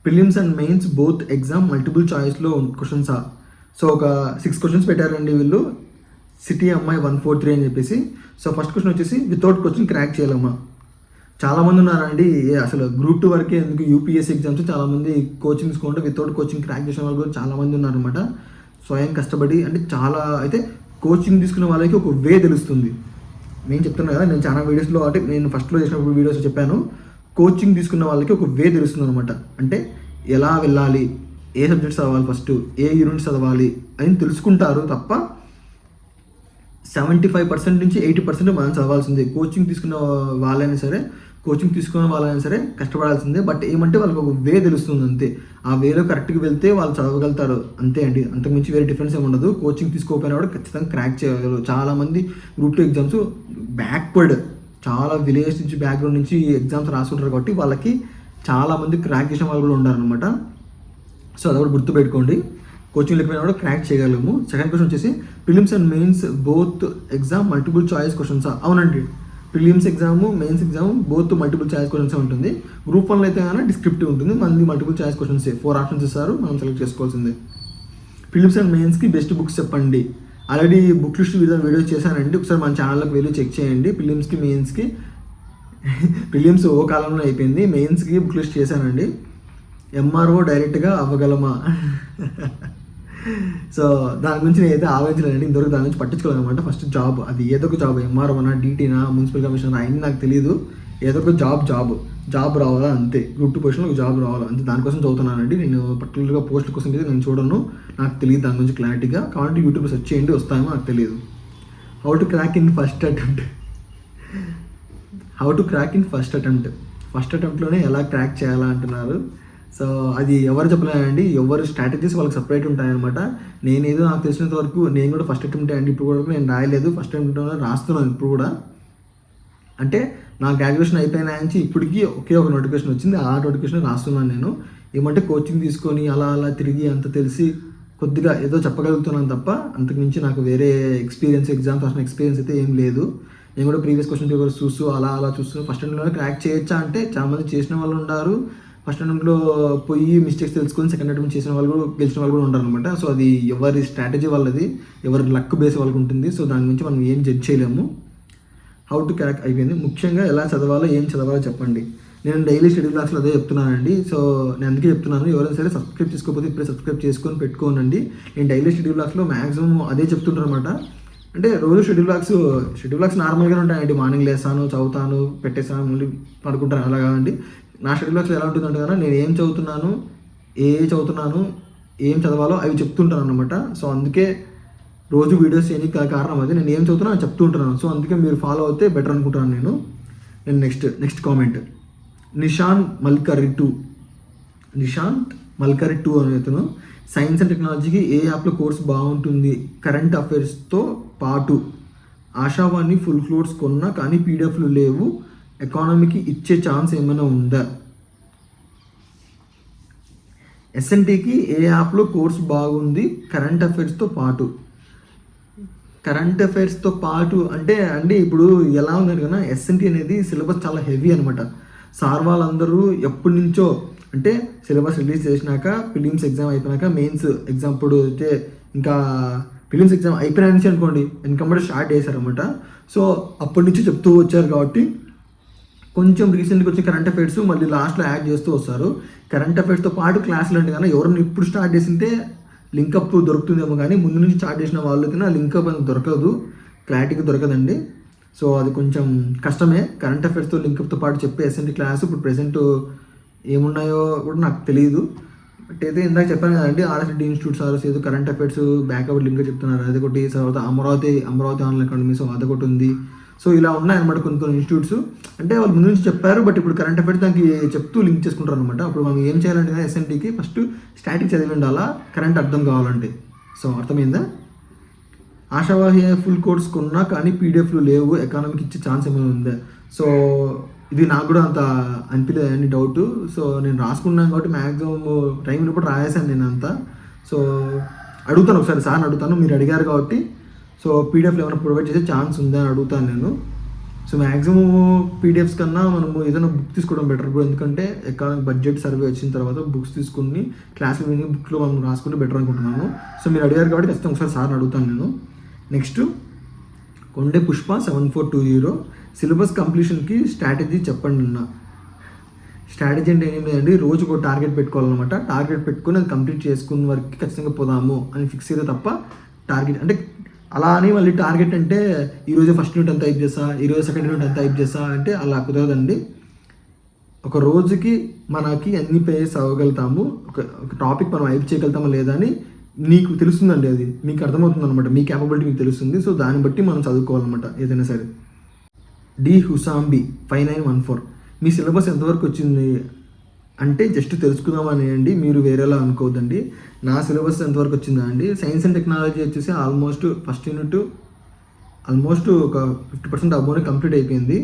Prelims and mains both exam multiple చాయిస్లో క్వశ్చన్సా? సో ఒక 6 క్వశ్చన్స్ పెట్టారండి వీళ్ళు, సిటీ అమ్మాయి 143 అని చెప్పేసి. సో ఫస్ట్ క్వశ్చన్ వచ్చేసి వితౌట్ కోచింగ్ క్రాక్ చేయగలమా? చాలామంది ఉన్నారండి అసలు గ్రూప్ 2 వరకే ఎందుకు, యూపీఎస్సీ ఎగ్జామ్స్ చాలామంది కోచింగ్ తీసుకుంటే వితౌట్ కోచింగ్ క్రాక్ చేసిన వాళ్ళు కూడా చాలామంది ఉన్నారనమాట. స్వయం కష్టపడి అంటే చాలా అయితే కోచింగ్ తీసుకున్న వాళ్ళకి ఒక వే తెలుస్తుంది. నేను చెప్తున్నాను కదా, నేను చాలా వీడియోస్లో అంటే నేను ఫస్ట్లో చేసినప్పుడు వీడియోస్ చెప్పాను, కోచింగ్ తీసుకున్న వాళ్ళకి ఒక వే తెలుస్తుంది అనమాట. అంటే ఎలా వెళ్ళాలి, ఏ సబ్జెక్ట్స్ చదవాలి, ఫస్ట్ ఏ యూనిట్స్ చదవాలి అని తెలుసుకుంటారు తప్ప 75% నుంచి 80% మనం చదవాల్సిందే. కోచింగ్ తీసుకున్న వాళ్ళైనా సరే కష్టపడాల్సిందే. బట్ ఏమంటే వాళ్ళకి ఒక వే తెలుస్తుంది అంతే. ఆ వేలో కరెక్ట్గా వెళ్తే వాళ్ళు చదవగలుగుతారు అంతే అండి, అంతకుమించి వేరే డిఫరెన్స్ ఏమి ఉండదు. కోచింగ్ తీసుకోకపోయినా కూడా ఖచ్చితంగా క్రాక్ చేయగలరు. చాలామంది గ్రూప్ 2 ఎగ్జామ్స్ బ్యాక్వర్డ్, చాలా విలేజ్ నుంచి బ్యాక్గ్రౌండ్ నుంచి ఎగ్జామ్స్ రాసుకుంటారు కాబట్టి వాళ్ళకి చాలామంది క్రాక్ చేసిన వాళ్ళు కూడా ఉన్నారనమాట. సో అది కూడా గుర్తుపెట్టుకోండి, కోచింగ్ లేకపోయినా కూడా క్రాక్ చేయగలము. సెకండ్ క్వశ్చన్ వచ్చేసి prelims and mains both exam multiple choice క్వశ్చన్సా? అవునండి, prelims exam mains exam both multiple choice questions ఉంటుంది. గ్రూప్ 1లో అయితే కానీ డిస్క్రిప్టివ్ ఉంటుంది, మనది మల్టిపుల్ చాయిస్ క్వశ్చన్స్ 4 ఆప్షన్స్ ఇస్తారు, మనం సెలెక్ట్ చేసుకోవాల్సిందే. ప్రిలిమ్స్ అండ్ మెయిన్స్కి బెస్ట్ బుక్స్ చెప్పండి. ఆల్రెడీ బుక్ లిస్ట్ వీడియోస్ చేశానండి, ఒకసారి మన ఛానల్లోకి వెళ్ళి చెక్ చేయండి. ప్రిలిమ్స్కి మెయిన్స్కి ప్రిలిమ్స్ ఓ కాలంలో అయిపోయింది, మెయిన్స్కి బుక్ లిస్ట్ చేశానండి. ఎంఆర్ఓ డైరెక్ట్గా అవ్వగలమా? సో దాని గురించి నేనైతే ఆలోచించలేదండి, ఇంతవరకు దాని నుంచి పట్టించుకోలేదు అనమాట. ఫస్ట్ జాబ్, అది ఏదో ఒక జాబ్, ఎంఆర్ఓనా, డీటీనా, మున్సిపల్ కమిషనర్ అయినా నాకు తెలియదు. ఏదో ఒక జాబ్ రావాలా అంతే. గ్రూప్ 2 పొజిషన్లో ఒక జాబ్ రావాలా అంతే, దానికోసం చదువుతున్నానండి. నేను పర్టికులర్గా పోస్టుల కోసం అయితే నేను చూడను, నాకు తెలియదు దాని గురించి క్లారిటీగా. కాబట్టి యూట్యూబ్లో సెర్చ్ చేయండి, వస్తాయేమో నాకు తెలియదు. How to crack in first అటెంప్ట్లోనే ఎలా క్రాక్ చేయాలా అంటున్నారు. సో అది ఎవరు చెప్పలేదండి, ఎవరు స్ట్రాటజీస్ వాళ్ళకి సపరేట్ ఉంటాయన్నమాట. నేనేదో నాకు తెలిసినంత వరకు నేను కూడా ఫస్ట్ అటెంప్ట్ అండి, ఇప్పుడు కూడా నేను రాయలేదు, ఫస్ట్ అటెంప్ట్లోనే రాస్తున్నాను ఇప్పుడు కూడా. అంటే నా గ్రాడ్యుయేషన్ అయిపోయిన నుంచి ఇప్పటికీ ఒకే ఒక నోటిఫికేషన్ వచ్చింది, ఆ నోటిఫికేషన్ రాస్తున్నాను నేను. ఏమంటే కోచింగ్ తీసుకొని అలా తిరిగి అంత తెలిసి కొద్దిగా ఏదో చెప్పగలుగుతున్నాను తప్ప అంతకుమించి నాకు వేరే ఎగ్జామ్స్ రాసిన ఎక్స్పీరియన్స్ అయితే ఏం లేదు. నేను కూడా ప్రీవియస్ క్వశ్చన్ పేపర్స్ చూస్తూ అలా చూస్తున్నాను. ఫస్ట్ అటెంప్ట్లోనే క్రాక్ చేయొచ్చా అంటే చాలామంది చేసిన వాళ్ళు ఉన్నారు, ఫస్ట్ అటెంప్ట్లో పోయి మిస్టేక్స్ తెలుసుకొని సెకండ్ అటెంప్ట్ చేసిన వాళ్ళు కూడా గెలిచిన వాళ్ళు కూడా ఉంటారు అనమాట. సో అది ఎవరి స్ట్రాటజీ వాళ్ళది, ఎవరి లక్ బేస్ వాళ్ళకి ఉంటుంది. సో దాని గురించి మనం ఏం జడ్జ్ చేయలేము. హౌ టు క్రాక్ అయిపోయింది. ముఖ్యంగా ఎలా చదవాలో ఏం చదవాలో చెప్పండి. నేను డైలీ స్టడీ క్లాస్లో అదే చెప్తున్నానండి. సో నేను అందుకే చెప్తున్నాను, ఎవరైనా సరే సబ్స్క్రైబ్ చేసుకోకపోతే ఇప్పుడే సబ్స్క్రైబ్ చేసుకొని పెట్టుకోనండి. నేను డైలీ స్టడీ క్లాస్లో మ్యాక్సిమం అదే చెప్తుంటాను అనమాట. అంటే రోజు షెడ్యూల్ బ్లాగ్స్ నార్మల్గానే ఉంటాయండి. మార్నింగ్ లేస్తాను, చదువుతాను, పెట్టేస్తాను, మళ్ళీ పడుకుంటాను, అలాగా అండి. నా షెడ్యూల్ బ్లాగ్స్ ఎలా ఉంటుందంటే కదా, నేను ఏం చదువుతున్నాను, ఏం చదవాలో అవి చెప్తుంటాను అనమాట. సో అందుకే రోజు వీడియోస్ చేయడానికి కారణం అది, నేను ఏం చదువుతున్నాను చెప్తూ ఉంటున్నాను. సో అందుకే మీరు ఫాలో అవుతే బెటర్ అనుకుంటున్నాను నేను. నెక్స్ట్ కామెంట్ నిశాంత్ మల్కరి 2 అనే అతను, సైన్స్ అండ్ టెక్నాలజీకి ఏ యాప్లో కోర్స్ బాగుంటుంది, కరెంట్ అఫైర్స్తో పాటు ఆశావాణి ఫుల్ ఫ్లోర్స్ కొన్నా కానీ పీడిఎఫ్లు లేవు, ఎకానమీకి ఇచ్చే ఛాన్స్ ఏమైనా ఉందా? ఎస్ఎన్టీకి ఏ యాప్లో కోర్స్ బాగుంది, కరెంట్ అఫైర్స్తో పాటు అంటే అండి ఇప్పుడు ఎలా ఉందంటే కదా, ఎస్ఎన్టీ అనేది సిలబస్ చాలా హెవీ అనమాట. సార్ వాళ్ళందరూ ఎప్పటి నుంచో అంటే సిలబస్ రిలీజ్ చేసినాక, ప్రిలిమ్స్ ఎగ్జామ్ అయిపోయినాక మెయిన్స్ ఎగ్జామ్ ఇప్పుడు అయితే ఇంకా ప్రిలిమ్స్ ఎగ్జామ్ అయిపోయిన నుంచి అనుకోండి వెనకమ్మడి స్టార్ట్ చేశారనమాట. సో అప్పటి నుంచి చెప్తూ వచ్చారు కాబట్టి కొంచెం రీసెంట్గా వచ్చే కరెంట్ అఫైర్స్ మళ్ళీ లాస్ట్లో యాడ్ చేస్తూ వస్తారు. కరెంట్ అఫైర్స్తో పాటు క్లాసులు అంటే కానీ ఎవరైనా ఇప్పుడు స్టార్ట్ చేసింటే లింకప్ దొరుకుతుందేమో, కానీ ముందు నుంచి స్టార్ట్ చేసిన వాళ్ళకి లింకప్ అనేది దొరకదు, క్లారిటీగా దొరకదండి. సో అది కొంచెం కష్టమే. కరెంట్ అఫైర్స్తో లింకప్తో పాటు చెప్పే ఎస్ఎన్టీ క్లాస్ ఇప్పుడు ప్రెసెంట్ ఏమున్నాయో కూడా నాకు తెలియదు. బట్ అయితే ఇందాక చెప్పాను కదండి, ఆర్ఎస్డి ఇన్స్టిట్యూట్ సార్ ఏదో కరెంట్ అఫైర్స్ బ్యాకప్ లింక్ చెప్తున్నారు, అదొకటి. తర్వాత అమరావతి ఆన్లైన్ అకాడమీ, సో అదొకటి ఉంది. సో ఇలా ఉన్నాయన్నమాట కొన్ని ఇన్స్టిట్యూట్స్. అంటే వాళ్ళు ముందు నుంచి చెప్పారు, బట్ ఇప్పుడు కరెంట్ అఫైర్స్ దానికి చెప్తూ లింక్ చేసుకుంటారు అనమాట. అప్పుడు మనం ఏం చేయాలంటే ఎస్ఎన్టీకి ఫస్ట్ స్టాటిక్ చదివి ఉండాలా, కరెంట్ అర్థం కావాలంటే. సో అర్థమైందా? ఆశావాహి ఫుల్ కోర్స్ కొన్నా కానీ పీడిఎఫ్లు లేవు, ఎకానమీకి ఇచ్చే ఛాన్స్ ఏమైనా ఉందా? సో ఇది నాకు కూడా అంత అనిపించలేదండి డౌట్. సో నేను రాసుకున్నాను కాబట్టి మ్యాక్సిమం టైం ఉన్నప్పుడు రాసేసాను నేను అంతా. సో అడుగుతాను ఒకసారి సార్ని అడుగుతాను, మీరు అడిగారు కాబట్టి. సో పీడిఎఫ్లో ఏమైనా ప్రొవైడ్ చేసే ఛాన్స్ ఉందా అని అడుగుతాను నేను. సో మ్యాక్సిమం పీడిఎఫ్స్ కన్నా మనము ఏదైనా బుక్ తీసుకోవడం బెటర్ బ్రో. ఎందుకంటే ఎకనామిక్ బడ్జెట్ సర్వే వచ్చిన తర్వాత బుక్స్ తీసుకుని క్లాసులు విని బుక్లో మనం రాసుకుంటే బెటర్ అనుకుంటున్నాను. సో మీరు అడిగారు కాబట్టి ఖచ్చితంగా ఒకసారి సార్ని అడుగుతాను నేను. నెక్స్ట్ కొండే పుష్ప 7420 సిలబస్ కంప్లీషన్కి స్ట్రాటజీ చెప్పండి అన్న. స్ట్రాటజీ అంటే ఏం లేదండి, రోజుకు ఒక టార్గెట్ పెట్టుకోవాలన్నమాట. టార్గెట్ పెట్టుకుని అది కంప్లీట్ చేసుకున్న వరకు ఖచ్చితంగా పోదాము అని ఫిక్స్ అయితే తప్ప టార్గెట్ అంటే అలా అని మళ్ళీ టార్గెట్ అంటే ఈరోజు ఫస్ట్ యూనిట్ అంతా టైప్ చేస్తా, ఈరోజు సెకండ్ యూనిట్ అంతా టైప్ చేస్తా అంటే అలా కుదరదండి. ఒక రోజుకి మనకి అన్ని పేజెస్ అవ్వగలుగుతాము, ఒక టాపిక్ మనం టైప్ చేయగలుగుతామా లేదా అని నీకు తెలుస్తుందండి, అది మీకు అర్థమవుతుంది అనమాట, మీ క్యాపబిలిటీ మీకు తెలుస్తుంది. సో దాన్ని బట్టి మనం చదువుకోవాలన్నమాట ఏదైనా సరే. డి హుసాంబి 5914 మీ సిలబస్ ఎంతవరకు వచ్చింది అంటే జస్ట్ తెలుసుకుందామని అండి, మీరు వేరేలా అనుకోవద్దండి. నా సిలబస్ ఎంతవరకు వచ్చిందా అండి, సైన్స్ అండ్ టెక్నాలజీ వచ్చేసి ఆల్మోస్ట్ ఫస్ట్ యూనిట్ ఆల్మోస్ట్ ఒక 50% అబోనే కంప్లీట్ అయిపోయింది.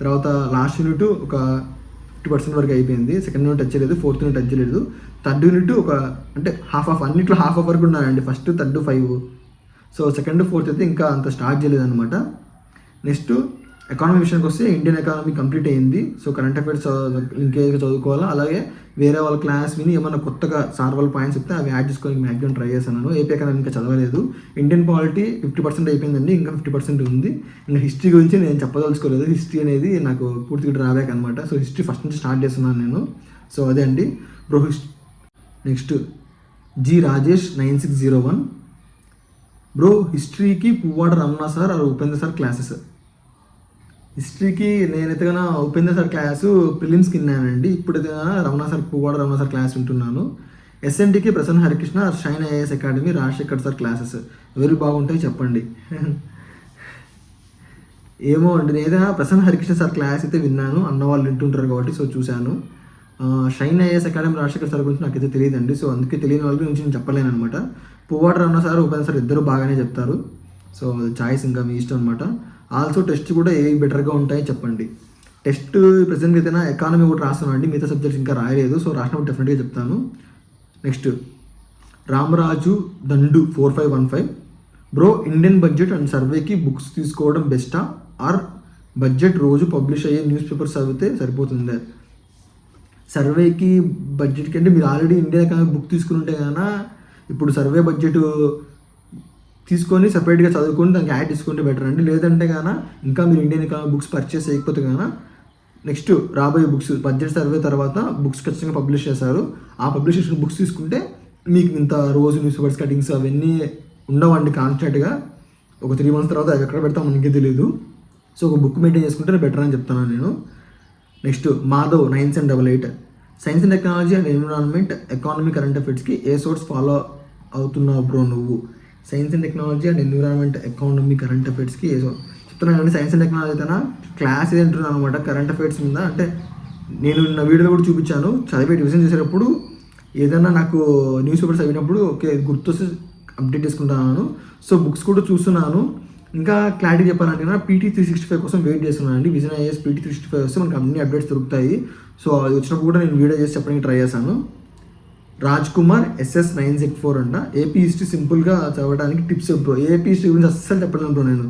తర్వాత లాస్ట్ యూనిట్ ఒక 50% వరకు అయిపోయింది. సెకండ్ యూనిట్ టచ్ చేయలేదు, ఫోర్త్ యూనిట్ టచ్ చేయలేదు. థర్డ్ యూనిట్ ఒక అంటే హాఫ్ అన్నిట్లో హాఫ్ వరకు ఉన్నానండి, first third 5. So second fourth అయితే ఇంకా అంత స్టార్ట్ చేయలేదు అనమాట. నెక్స్ట్ ఎకానమీ విషయానికి వస్తే ఇండియన్ ఎకానమీ కంప్లీట్ అయింది. సో కరెంట్ అఫైర్స్ ఇంకేగా చదువుకోవాలా, అలాగే వేరే వాళ్ళ క్లాస్ విని ఏమన్నా కొత్తగా సార్ వాళ్ళ పాయింట్స్ చెప్తే అవి యాడ్ చేసుకోవడానికి మ్యాక్సిమం ట్రై చేశాను. ఏపీ ఎకానమీ ఇంకా చదవలేదు. ఇండియన్ పాలిటీ 50% అయిపోయిందండి, ఇంకా 50% ఉంది. ఇంకా హిస్టరీ గురించి నేను చెప్పదలుచుకోలేదు, హిస్టరీ అనేది నాకు పూర్తిగా డ్రాబ్యాక్ అనమాట. సో హిస్టరీ ఫస్ట్ నుంచి స్టార్ట్ చేస్తున్నాను నేను. సో అదే అండి bro. Next G Rajesh 9601 bro, హిస్టరీకి Puvvada Ramana sir Upendra sir classes. హిస్టరీకి నేనైతే కన్నా ఉపేంద్ర సార్ క్లాసు ప్రిలిమ్స్కి విన్నానండి, ఇప్పుడైతే పువ్వాడ రమణ సార్ క్లాస్ వింటున్నాను. ఎస్ఎన్టీకి Prasanna Harikrishna Shine IAS academy Rajasekhar sir classes very బాగుంటాయి చెప్పండి. ఏమో అండి, నేను ఏదైనా ప్రసన్న హరికృష్ణ సార్ క్లాస్ అయితే విన్నాను, అన్న వాళ్ళు వింటుంటారు కాబట్టి సో చూశాను. Shine IAS academy Rajasekhar sir గురించి నాకైతే తెలియదండి, సో అందుకే తెలియని వాళ్ళ గురించి నేను చెప్పలేను అనమాట. పువ్వాడ రమణ సార్ ఉపేంద్ర సార్ ఇద్దరు బాగానే చెప్తారు. సో చాయిస్ ఇంకా మీ ఇష్టం అనమాట. ఆల్సో టెస్ట్ కూడా ఏవి బెటర్గా ఉంటాయి చెప్పండి. టెస్ట్ ప్రజెంట్ అయితే ఎకానమీ కూడా రాస్తున్నాను అండి, మిగతా సబ్జెక్ట్స్ ఇంకా రాయలేదు. సో రాసినప్పుడు డెఫినెట్గా చెప్తాను. Next Ramaraju Dandu 4515 bro, Indian budget and సర్వేకి బుక్స్ తీసుకోవడం బెస్టా ఆర్ బడ్జెట్ రోజు పబ్లిష్ అయ్యే న్యూస్ పేపర్స్ చదివితే సరిపోతుందా? సర్వేకి బడ్జెట్కి అంటే మీరు ఆల్రెడీ ఇండియన్ ఎకానమీ బుక్ తీసుకుని ఉంటే కన్నా ఇప్పుడు సర్వే బడ్జెట్ తీసుకొని సపరేట్గా చదువుకొని దానికి యాడ్ తీసుకుంటే బెటర్ అండి. లేదంటే కానీ ఇంకా మీరు ఇండియన్ ఎకానమీ బుక్స్ పర్చేస్ చేయకపోతే కానీ నెక్స్ట్ రాబోయే బుక్స్ బడ్జెట్ సర్వే తర్వాత బుక్స్ ఖచ్చితంగా పబ్లిష్ చేశారు. ఆ పబ్లిష్ చేసిన బుక్స్ తీసుకుంటే మీకు ఇంత రోజు న్యూస్ పేపర్స్ కటింగ్స్ అవన్నీ ఉండవండి కాన్స్టెంట్గా. ఒక 3 months తర్వాత అవి ఎక్కడ పెడతాం మనకే తెలియదు. సో ఒక బుక్ మెయింటైన్ చేసుకుంటే బెటర్ అని చెప్తాను నేను. Next Madhav 9788 science and technology and environment economy current అఫైర్స్కి ఏ సోర్స్ ఫాలో అవుతున్నావు బ్రో నువ్వు? Science and technology and environment economy current అఫైర్స్కి ఏ సోర్స్ చెప్తున్నాను అండి. సైన్స్ అండ్ టెక్నాలజీ అయితే క్లాస్ ఏది అంటున్నాను అనమాట కరెంట్ అఫైర్స్ మీద. అంటే నేను నా వీడియోలో కూడా చూపించాను, చదివే డివిజన్ చేసేటప్పుడు ఏదైనా నాకు న్యూస్ పేపర్స్ చదివినప్పుడు ఓకే గుర్తొస్తే అప్డేట్ చేసుకుంటున్నాను. సో బుక్స్ కూడా చూస్తున్నాను. ఇంకా క్లారిటీ చెప్పాలంటే PT 365 కోసం వెయిట్ చేస్తున్నాను అండి. విజన్ ఐఏఎస్ PT 365 వస్తే మనకు అన్ని అప్డేట్స్ దొరుకుతాయి. సో అది వచ్చినప్పుడు కూడా నేను వీడియో చేసి చెప్పడానికి ట్రై చేశాను. రాజ్ కుమార్ SS 964 అంట, ఏపీ హిస్టరీ సింపుల్గా చదవడానికి టిప్స్ బ్రో. ఏపీ హిస్టరీ గురించి అస్సలు చెప్పలేను బ్రో, నేను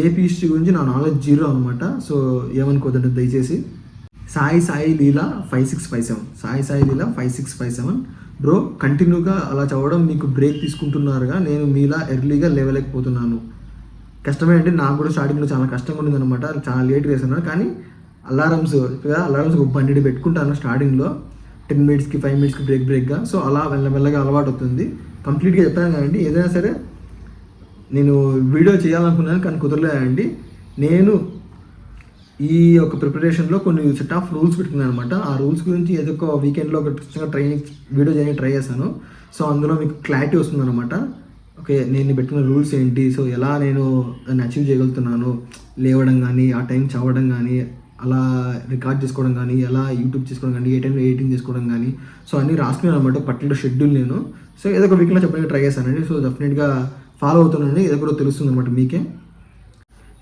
ఏపీ హిస్టరీ గురించి నా నాలెడ్జ్ 0 అనమాట. సో ఏమనుకోదండి దయచేసి. సాయి లీలా 5657 సాయి లీలా 5657 బ్రో, కంటిన్యూగా అలా చదవడం మీకు బ్రేక్ తీసుకుంటున్నారుగా, నేను మీలా ఎర్లీగా లేవలేకపోతున్నాను. కష్టమే అండి, నాకు కూడా స్టార్టింగ్లో చాలా కష్టంగా ఉంది అనమాట, చాలా లేట్గా వేస్తున్నాను. కానీ అలారమ్స్ ఒక 12 పెట్టుకుంటాను స్టార్టింగ్లో, 10 minutesకి 5 minutesకి బ్రేక్గా. సో అలా మెల్లగా అలవాటు అవుతుంది. కంప్లీట్గా చెప్పాను కదండి, ఏదైనా సరే నేను వీడియో చేయాలనుకున్నాను కానీ కుదరలేదండి. నేను ఈ యొక్క ప్రిపరేషన్లో కొన్ని సెట్ ఆఫ్ రూల్స్ పెట్టుకున్నాను అనమాట. ఆ రూల్స్ గురించి ఏదో ఒక వీకెండ్లో ఒక వీడియో చేయడానికి ట్రై చేశాను. సో అందులో మీకు క్లారిటీ వస్తుంది అనమాట. ఓకే నేను పెట్టుకున్న రూల్స్ ఏంటి, సో ఎలా నేను దాన్ని అచీవ్ చేయగలుగుతున్నాను, లేవడం కానీ ఆ టైం చదవడం కానీ అలా రికార్డ్ చేసుకోవడం కానీ ఎలా యూట్యూబ్ చేసుకోవడం కానీ ఏ టైంలో ఎడిటింగ్ చేసుకోవడం కానీ సో అన్నీ రాసుకున్నాను అనమాట పర్టికులర్ షెడ్యూల్ నేను. సో ఏదో ఒక వీక్లో చెప్పడానికి ట్రై చేశానండి. సో డెఫినెట్గా ఫాలో అవుతున్నానండి, ఏదో కూడా తెలుస్తుంది అనమాట మీకే.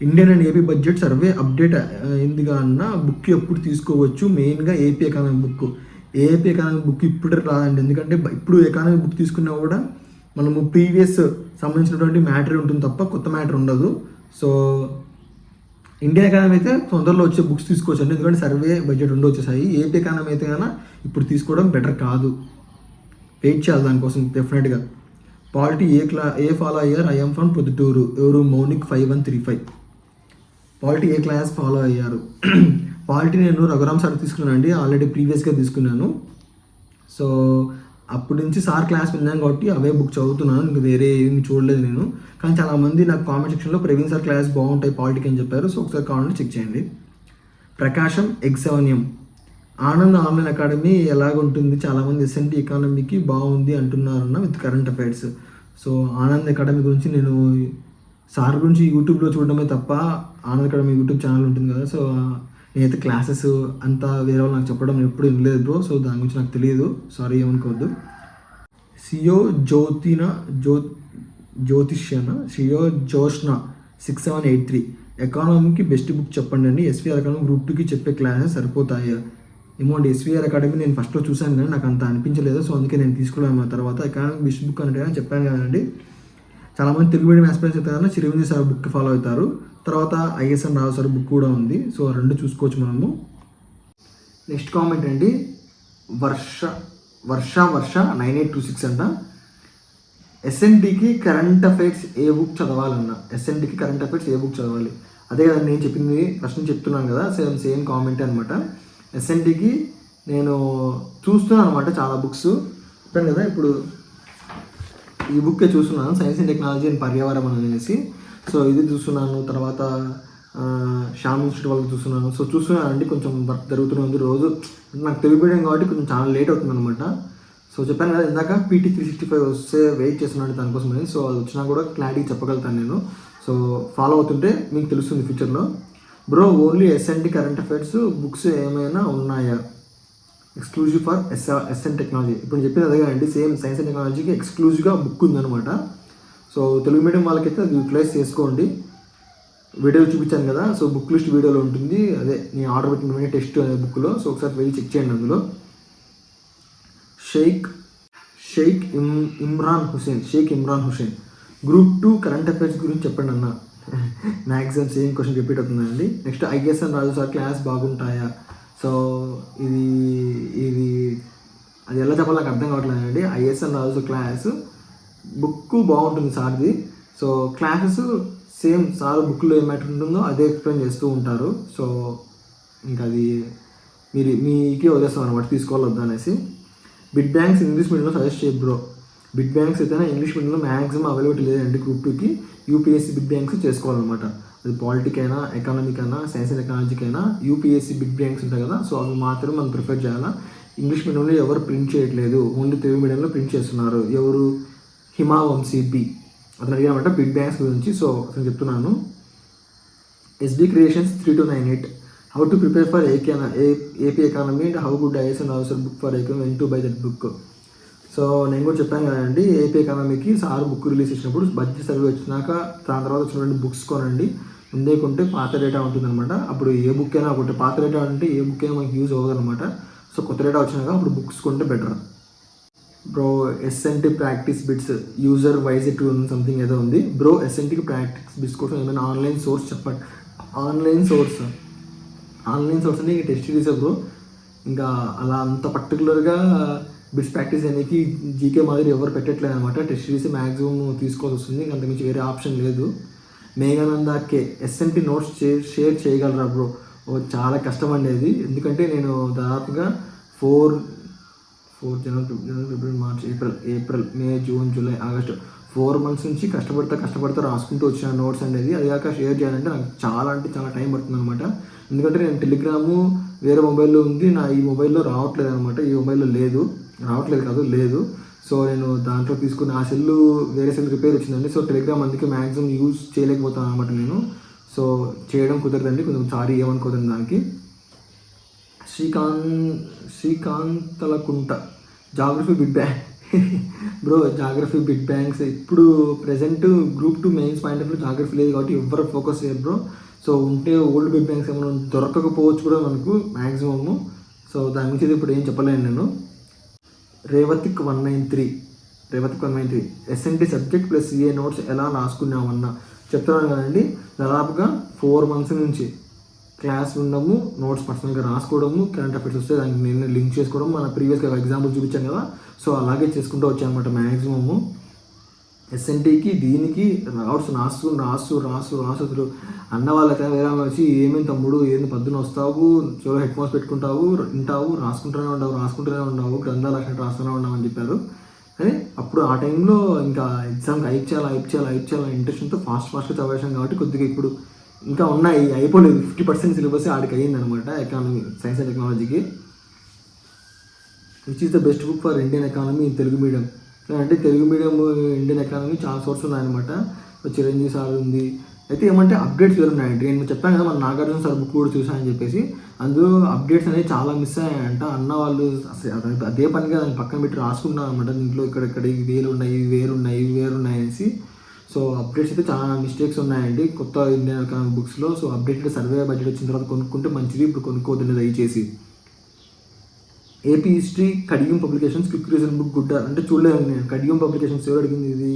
Indian and AP budget survey update అయిందిగా అన్న బుక్ ఎప్పుడు తీసుకోవచ్చు, మెయిన్గా AP economy book. AP economy book ఇప్పుడు రాదండి, ఎందుకంటే ఇప్పుడు ఎకానమీ బుక్ తీసుకున్నా కూడా మనము ప్రీవియస్ సంబంధించినటువంటి మ్యాటర్ ఉంటుంది తప్ప కొత్త మ్యాటర్ ఉండదు. సో ఇండియన్ ఎకానమీ అయితే తొందరలో వచ్చే బుక్స్ తీసుకోవచ్చు అండి, ఎందుకంటే సర్వే బడ్జెట్ రెండు వచ్చేసాయి. ఏపీ ఎకానమీ అయితే కన్నా ఇప్పుడు తీసుకోవడం బెటర్ కాదు, వెయిట్ చేయాలి దానికోసం డెఫినెట్గా. పాలిటీ ఏ ఫాలో అయ్యారు, ఐఎమ్ ఫ్రమ్ పొద్దుటూరు, ఎవరు మౌనిక్ 5135. పాలిటీ ఏ క్లాస్ ఫాలో అయ్యారు. పాలిటీ నేను రఘురామ్ సార్ తీసుకున్నానండి, ఆల్రెడీ ప్రీవియస్గా తీసుకున్నాను. సో అప్పటి నుంచి సార్ క్లాస్ విన్నాను కాబట్టి అవే బుక్ చదువుతున్నాను, ఇంకా వేరే ఏమి చూడలేదు నేను. కానీ చాలామంది నాకు కామెంట్ సెక్షన్లో ప్రవీణ్ సార్ క్లాస్ బాగుంటాయి పాలిటీకి అని చెప్పారు. సో ఒకసారి కావాలంటే చెక్ చేయండి. ప్రకాశం ఎగ్జానియం, ఆనంద్ ఆన్లైన్ అకాడమీ ఎలాగుంటుంది, చాలామంది ఎస్ఎన్టీ ఎకానమీకి బాగుంది అంటున్నారన్న with current affairs. So Anand academy గురించి నేను సార్ గురించి యూట్యూబ్లో చూడడమే తప్ప, ఆనంద్ అకాడమీ యూట్యూబ్ ఛానల్ ఉంటుంది కదా, సో నేనైతే క్లాసెస్ అంతా వేరే వాళ్ళు నాకు చెప్పడం ఎప్పుడు వినలేదు బ్రో. సో దాని గురించి నాకు తెలియదు, సారీ ఏమనుకోవద్దు. సియో జ్యోతిష్యన సియో జోష్న 6783, ఎకానమీకి బెస్ట్ బుక్ చెప్పండి అండి, ఎస్వీఆర్ అకాడమీ గ్రూప్ 2కి చెప్పే క్లాసెస్ సరిపోతాయి. ఏమో అండి, ఎస్వీఆర్ అకాడమీ నేను ఫస్ట్లో చూశాను కానీ నాకు అంత అనిపించలేదు, సో అందుకే నేను తీసుకోలేము. ఆ తర్వాత ఎకానమీ బెస్ట్ బుక్ అంటే చెప్పాను కదండి, చాలామంది తెలుగు మీడియం ఆస్పిరెంట్స్ అయితే కన్నా చిరంజీవి సార్ బుక్ ఫాలో అవుతారు. తర్వాత ఐఎస్ఎన్ రావు సార్ బుక్ కూడా ఉంది, సో రెండు చూసుకోవచ్చు మనము. నెక్స్ట్ కామెంట్ అండి, వర్ష 9826 అంట, ఎస్ఎన్టీకి కరెంట్ అఫైర్స్ ఏ బుక్ చదవాలన్న, ఎస్ఎన్టీకి కరెంట్ అఫైర్స్ ఏ బుక్ చదవాలి, అదే కదా నేను చెప్పింది ఫస్ట్ నుంచి చెప్తున్నాను కదా, సేమ్ కామెంట్ అనమాట. ఎస్ఎన్టీకి నేను చూస్తున్నాను అనమాట చాలా బుక్స్, చెప్పాను కదా. ఇప్పుడు ఈ బుక్కే చూస్తున్నాను, సైన్స్ అండ్ టెక్నాలజీ అండ్ పర్యావరణం అనేసి. సో ఇది చూస్తున్నాను, తర్వాత శ్యామ్ ఇన్స్టిట్యూట్ వాళ్ళకి చూస్తున్నాను. సో చూస్తున్నాను అండి, కొంచెం వర్క్ జరుగుతూనే ఉంది రోజు. నాకు తెలుగు మీడియం కాబట్టి కొంచెం చాలా లేట్ అవుతుంది అనమాట. సో చెప్పాను కదా ఇందాక PT 365 వస్తే వెయిట్ చేస్తున్నాను దానికోసమని. సో అది వచ్చినా కూడా క్లారిటీ చెప్పగలుగుతాను నేను. సో ఫాలో అవుతుంటే మీకు తెలుస్తుంది ఫ్యూచర్లో. Bro only SNT current affairs books ఏమైనా ఉన్నాయా, ఎక్స్క్లూజివ్ ఫర్ ఎస్ఎన్ టెక్నాలజీ? ఇప్పుడు చెప్పింది అదే అండి, సేమ్ సైన్స్ అండ్ టెక్నాలజీకి ఎక్స్క్లూజివ్గా బుక్ ఉందన్నమాట. సో తెలుగు మీడియం వాళ్ళకైతే అది యూటిలైజ్ చేసుకోండి. వీడియో చూపించాను కదా, సో బుక్ లిస్ట్ వీడియోలో ఉంటుంది, అదే నేను ఆర్డర్ పెట్టిన టెస్ట్ అనే బుక్లో. సో ఒకసారి వెళ్ళి చెక్ చేయండి అందులో. Sheikh Imran Hussain group 2 current affairs గురించి చెప్పండి అన్న. మ్యాక్సిమం సేమ్ క్వశ్చన్ రిపీట్ అవుతుందండి. Next ISN Raju sir class బాగుంటాయా? సో ఇది అది ఎలా చెప్పాలో నాకు అర్థం కావట్లేదండి. ఐఎస్ఎన్ రాజు క్లాస్ బుక్ బాగుంటుంది సార్ది. సో క్లాసెస్ సేమ్ సార్ బుక్లో ఏ మ్యాటర్ ఉంటుందో అదే ఎక్స్ప్లెయిన్ చేస్తూ ఉంటారు. సో ఇంకా అది మీకే వదిలేస్తాం అనమాట, తీసుకోవాలి వద్దా అనేసి. బిడ్ బ్యాంక్స్ ఇంగ్లీష్ మీడియంలో సజెస్ట్ చేయదు బ్రో. బిడ్ బ్యాంక్స్ అయితే ఇంగ్లీష్ మీడియంలో మ్యాక్సిమం అవైలబిలిటీ లేదండి గ్రూప్ 2కి. యూపీఎస్సీ బిడ్ బ్యాంక్స్ చేసుకోవాలన్నమాట. అది పాలిటిక్ అయినా, ఎకానమిక్ అయినా, సైన్స్ అండ్ టెక్నాలజీకి అయినా యూపీఎస్సీ బిడ్ బ్యాంక్స్ ఉంటాయి కదా, సో అవి మాత్రమే మనం ప్రిఫర్ చేయాలా. ఇంగ్లీష్ మీడియంలో ఎవరు ప్రింట్ చేయట్లేదు, ఓన్లీ తెలుగు మీడియంలో ప్రింట్ చేస్తున్నారు. ఎవరు? హిమావంశీ బి అతను అడిగామంట బిడ్ బ్యాంక్స్ గురించి. సో అతను చెప్తున్నాను. SB creations 3298, how to prepare for AP economy and how good ఐఎస్ఎన్ officer book for economy, when to buy that book. So నేను కూడా చెప్పాను కదండి, ఏపీ ఎకానమీకి సార్ బుక్ రిలీజ్ చేసినప్పుడు బడ్జెట్ సర్వే వచ్చినాక దాని తర్వాత వచ్చినటువంటి బుక్స్ కొనండి. ముందే కొంటే పాత డేటా ఉంటుందన్నమాట. అప్పుడు ఏ బుక్ అయినా ఒకటి, పాత డేటా అంటే ఏ బుక్ అయినా మనకి యూజ్ అవ్వదు అనమాట. సో కొత్త డేటా వచ్చినాక అప్పుడు బుక్స్ కొంటే better. Bro SNT practice bits user wise to something ఏదో ఉంది బ్రో. ఎస్ఎన్టీకి ప్రాక్టీస్ బిట్స్ కోసం ఏమైనా ఆన్లైన్ సోర్స్ చెప్పండి. ఆన్లైన్ సోర్స్ అంటే ఇంకా టెస్ట్ సిరీస్ బ్రో. ఇంకా అలా అంత పర్టికులర్గా బిట్స్ ప్రాక్టీస్ అనేది జీకే మాదిరి ఎవరు పెట్టట్లేదు అనమాట. టెస్ట్ సిరీస్ మ్యాక్సిమం తీసుకోవాల్సి వస్తుంది, అంతకుమించి వేరే ఆప్షన్ లేదు. మేఘానంద కే ఎస్ఎన్టీ నోట్స్ షేర్ చేయగలరా బ్రో? చాలా కష్టం అండి అది, ఎందుకంటే నేను దాదాపుగా 4 జనవరి, ఫిబ్రవరి, మార్చ్, ఏప్రిల్, మే, జూన్, జూలై, ఆగస్టు 4 months నుంచి కష్టపడతా రాసుకుంటూ వచ్చిన నోట్స్ అనేది. అది కాక షేర్ చేయాలంటే నాకు చాలా టైం పడుతుంది అనమాట. ఎందుకంటే నేను టెలిగ్రాము వేరే మొబైల్లో ఉంది, నా ఈ మొబైల్లో రావట్లేదు అనమాట. ఈ మొబైల్లో లేదు. సో నేను దాంట్లో తీసుకున్న ఆ సెల్లు వేరే సెల్ రిపేర్ వచ్చిందండి. సో టెలిగ్రామ్ అందుకే మ్యాక్సిమం యూజ్ చేయలేకపోతాను అనమాట నేను. సో చేయడం కుదరదండి, కొంచెం సారీ ఏమనుకోదండి దానికి. శ్రీకాంతలకుంట geography bid bank bro geography big bangs ఇప్పుడు present group 2 mains point of geography లేదు కాబట్టి ఎవరు ఫోకస్ చేయరు బ్రో. సో ఉంటే ఓల్డ్ బిగ్ బ్యాంగ్స్ ఏమైనా దొరకకపోవచ్చు కూడా మనకు మ్యాక్సిమము. సో దాని గురించి ఇప్పుడు ఏం చెప్పలేను నేను. రేవతిక్ 193 SNT subject plus CA notes ఎలా రాసుకున్నామన్నా చెప్తున్నాను కదండి. దాదాపుగా 4 months నుంచి క్లాస్ ఉండము, నోట్స్ పర్సనల్గా రాసుకోవడము, కరెంట్ అఫైర్స్ వస్తే దానికి నేను లింక్ చేసుకోవడం, మన ప్రీవియస్గా ఎగ్జాంపుల్ చూపించాను కదా, సో అలాగే చేసుకుంటూ వచ్చాను అనమాట. మ్యాక్సిమము ఎస్ఎన్టీకి దీనికి నోట్స్ రాసు అన్న వాళ్ళకి వేరే వచ్చి ఏమేమి తమ్ముడు ఏంది పొద్దున వస్తావు, చెవులో హెడ్ ఫోన్స్ పెట్టుకుంటావు, వింటావు, రాసుకుంటూనే ఉండవు, గ్రంథాలు రాసినట్టు రాస్తూనే ఉన్నావు అని చెప్పారు. కానీ అప్పుడు ఆ టైంలో ఇంకా ఎగ్జామ్కి అయిప్ చేయాలి ఇంట్రెస్ట్తో ఫాస్ట్గా చదివేసాం కాబట్టి కొద్దిగా ఇప్పుడు ఇంకా ఉన్నాయి, అయిపోలేదు. 50% సిలబస్ ఆడికి అయ్యింది అనమాట ఎకానమీ, సైన్స్ అండ్ టెక్నాలజీకి. Which is the best book for Indian economy in Telugu medium అంటే తెలుగు మీడియం ఇండియన్ ఎకానమీ చాలా సోర్స్ ఉన్నాయన్నమాట. చిరంజీవి సార్ ఉంది. అయితే ఏమంటే అప్డేట్స్ వేరు ఉన్నాయండి. నేను చెప్పాను కదా మన నాగార్జున సార్ బుక్ కూడా చూసానని చెప్పేసి, అందులో అప్డేట్స్ అనేవి చాలా మిస్ అయ్యాయంట. అన్న వాళ్ళు అదే పనిగా దాన్ని పక్కన పెట్టి రాసుకున్నాను అనమాట. దీంట్లో ఇక్కడ ఇవి వేరున్నాయి అనేసి. సో అప్డేట్స్ అయితే చాలా మిస్టేక్స్ ఉన్నాయండి కొత్త ఇండియన్ ఎకానమీ బుక్స్లో. సో అప్డేటెడ్ సర్వే బడ్జెట్ వచ్చిన తర్వాత కొనుక్కుంటే మంచిది, ఇప్పుడు కొనుక్కోవద్దండి దయచేసి. AP history Kadiyam publications quick reason book good అంటే చూడలేదు నేను. కడియం పబ్లికేషన్స్ ఎవరు అడిగింది? ఇది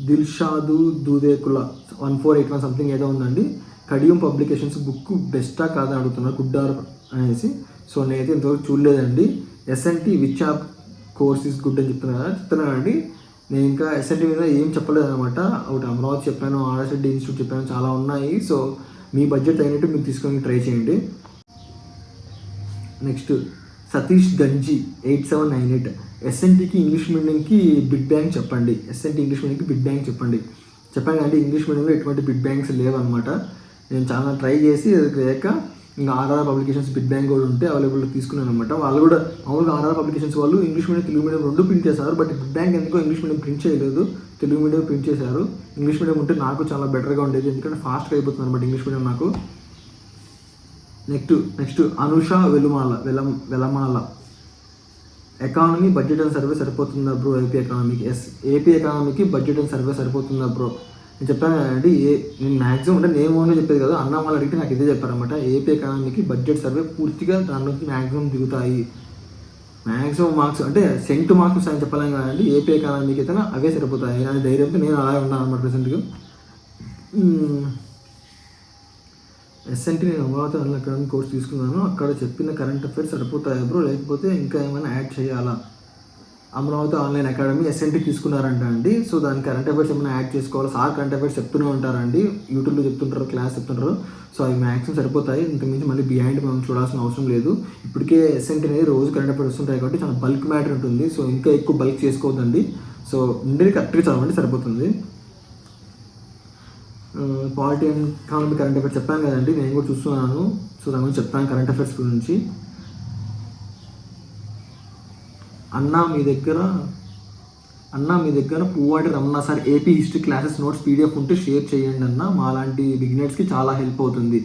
దిల్షాదు దూదేకుల 1481 సంథింగ్ ఏదో ఉందండి. కడియం పబ్లికేషన్స్ బుక్ బెస్టా కాదని అడుగుతున్నారు, గుడ్డార్ అనేసి. సో నేనైతే ఇంతవరకు చూడలేదండి. SNT which of course is good అని చెప్తున్నానండి. నేను ఇంకా ఎస్ఎన్టీ మీద ఏం చెప్పలేదు అనమాట. ఒకటి అమరావతి చెప్పాను, ఆర్ఎస్ఎడ్డి ఇన్స్టిట్యూట్ చెప్పాను, చాలా ఉన్నాయి. సో మీ బడ్జెట్ అయినట్టు మీరు తీసుకొని ట్రై చేయండి. నెక్స్ట్ సతీష్ గంజి 8798 ఎస్ఎన్టీకి ఇంగ్లీష్ మీడియంకి బిడ్ బ్యాంక్ చెప్పండి. చెప్పాను కానీ ఇంగ్లీష్ మీడియంలో ఎటువంటి బిడ్ బ్యాంక్స్ లేవన్నమాట. నేను చాలా ట్రై చేసి లేక ఇంకా ఆర్ఆర్ పబ్లికేషన్స్ బిడ్ బ్యాంక్ కూడా ఉంటే అవైలబుల్ తీసుకున్నాను అనమాట. వాళ్ళు కూడా మామూలుగా ఆర్ఆర్ పబ్లికేషన్స్ వాళ్ళు ఇంగ్లీష్ మీడియం తెలుగు మీడియం రెండు ప్రింట్ చేశారు. బట్ బిడ్ బ్యాంక్ ఎందుకో ఇంగ్లీష్ మీడియం ప్రింట్ చేయలేదు, తెలుగు మీడియం ప్రింట్ చేశారు. ఇంగ్లీష్ మీడియం ఉంటే నాకు చాలా బెటర్గా ఉండేది, ఎందుకంటే ఫాస్ట్గా అయిపోతుంది అనమాట ఇంగ్లీష్ మీడియం నాకు. Next Anusha Velamala economy budget and survey సరిపోతుందా బ్రో? ఏపీ ఎకానమీకి బడ్జెట్ అండ్ సర్వే సరిపోతుందా బ్రో? నేను చెప్పాను కదండి, నేను మ్యాక్సిమం అంటే నేను ఓన్గా చెప్పేది కదా, అన్న వాళ్ళు అడిగితే నాకు ఇదే చెప్పారనమాట. ఏపీ ఎకానమీకి బడ్జెట్ సర్వే పూర్తిగా దాని నుంచి మ్యాక్సిమం దిగుతాయి. మ్యాక్సిమం మార్క్స్ అంటే సెంట్ మార్క్స్ అని చెప్పలేం కదండి, ఏపీ ఎకానమీకి అయితే అవే సరిపోతాయి అని ధైర్యంతో నేను అలాగే ఉన్నాను అనమాట ప్రెసెంట్గా. ఎస్ఎన్టీ నేను అమరావతి ఆన్లైన్ అకాడమీ కోర్స్ తీసుకున్నాను, అక్కడ చెప్పిన కరెంట్ అఫైర్స్ సరిపోతాయి బ్రో, లేకపోతే ఇంకా ఏమైనా యాడ్ చేయాలా? అమరావతి ఆన్లైన్ అకాడమీ ఎస్ఎన్టీ తీసుకున్నారంట అండి. సో దాని కరెంట్ అఫైర్స్ ఏమైనా యాడ్ చేసుకోవాలి. సార్ కరెంట్ అఫైర్స్ చెప్తూనే ఉంటారండి, యూట్యూబ్లో చెప్తుంటారు, క్లాస్ చెప్తుంటారు. సో అవి మ్యాక్సిమం సరిపోతాయి, ఇంతకుమించి మళ్ళీ బిహైండ్ మనం చూడాల్సిన అవసరం లేదు. ఇప్పటికే ఎస్ఎన్టీ అనేది రోజు కరెంట్ అఫైర్స్ వస్తుంటాయి కాబట్టి చాలా బల్క్ మ్యాటర్ ఉంటుంది. సో ఇంకా ఎక్కువ బల్క్ చేసుకోవద్దండి. సో ఉండేది కరెక్ట్గా చదవండి సరిపోతుంది. Polity and economy current affairs చెప్పాను కదండి, నేను కూడా చూస్తున్నాను. సో దాని గురించి చెప్తాను కరెంట్ అఫైర్స్ గురించి. అన్న మీ దగ్గర Puvvadi Ramana sir AP history classes notes PDF ఉంటే షేర్ చేయండి అన్న, మాలాంటి బిగినర్స్కి చాలా హెల్ప్ అవుతుంది.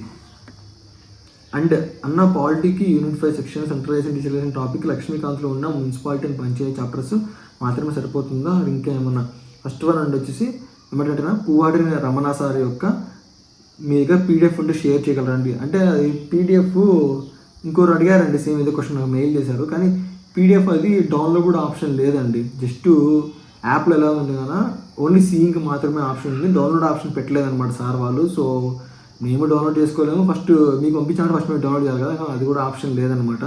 అండ్ అన్న పాలిటీకి unit 5 section centralization decentralization topic లక్ష్మీకాంత్లో ఉన్న మున్సిపాలిటీ అండ్ పంచాయతీ చాప్టర్స్ మాత్రమే సరిపోతుందా, ఇంకా ఏమన్నా? ఫస్ట్ వన్ అండ్ వచ్చేసి ఏమంటే పువ్వాడి రమణ సార్ యొక్క మీ దగ్గర పీడిఎఫ్ ఉంటే షేర్ చేయగలరండి అంటే అది పీడిఎఫ్. ఇంకోరు అడిగారండి సేమ్ ఏదో క్వశ్చన్ నాకు మెయిల్ చేశారు, కానీ పీడిఎఫ్ అది డౌన్లోడ్ కూడా ఆప్షన్ లేదండి. జస్ట్ యాప్లో ఎలా ఉంది కదా, ఓన్లీ సీయింగ్ మాత్రమే ఆప్షన్ ఉంది, డౌన్లోడ్ ఆప్షన్ పెట్టలేదన్నమాట సార్ వాళ్ళు. సో మేము డౌన్లోడ్ చేసుకోలేము, ఫస్ట్ మీకు పంపించాలంటే ఫస్ట్ మేము డౌన్లోడ్ చేయాలి కదా, అది కూడా ఆప్షన్ లేదనమాట.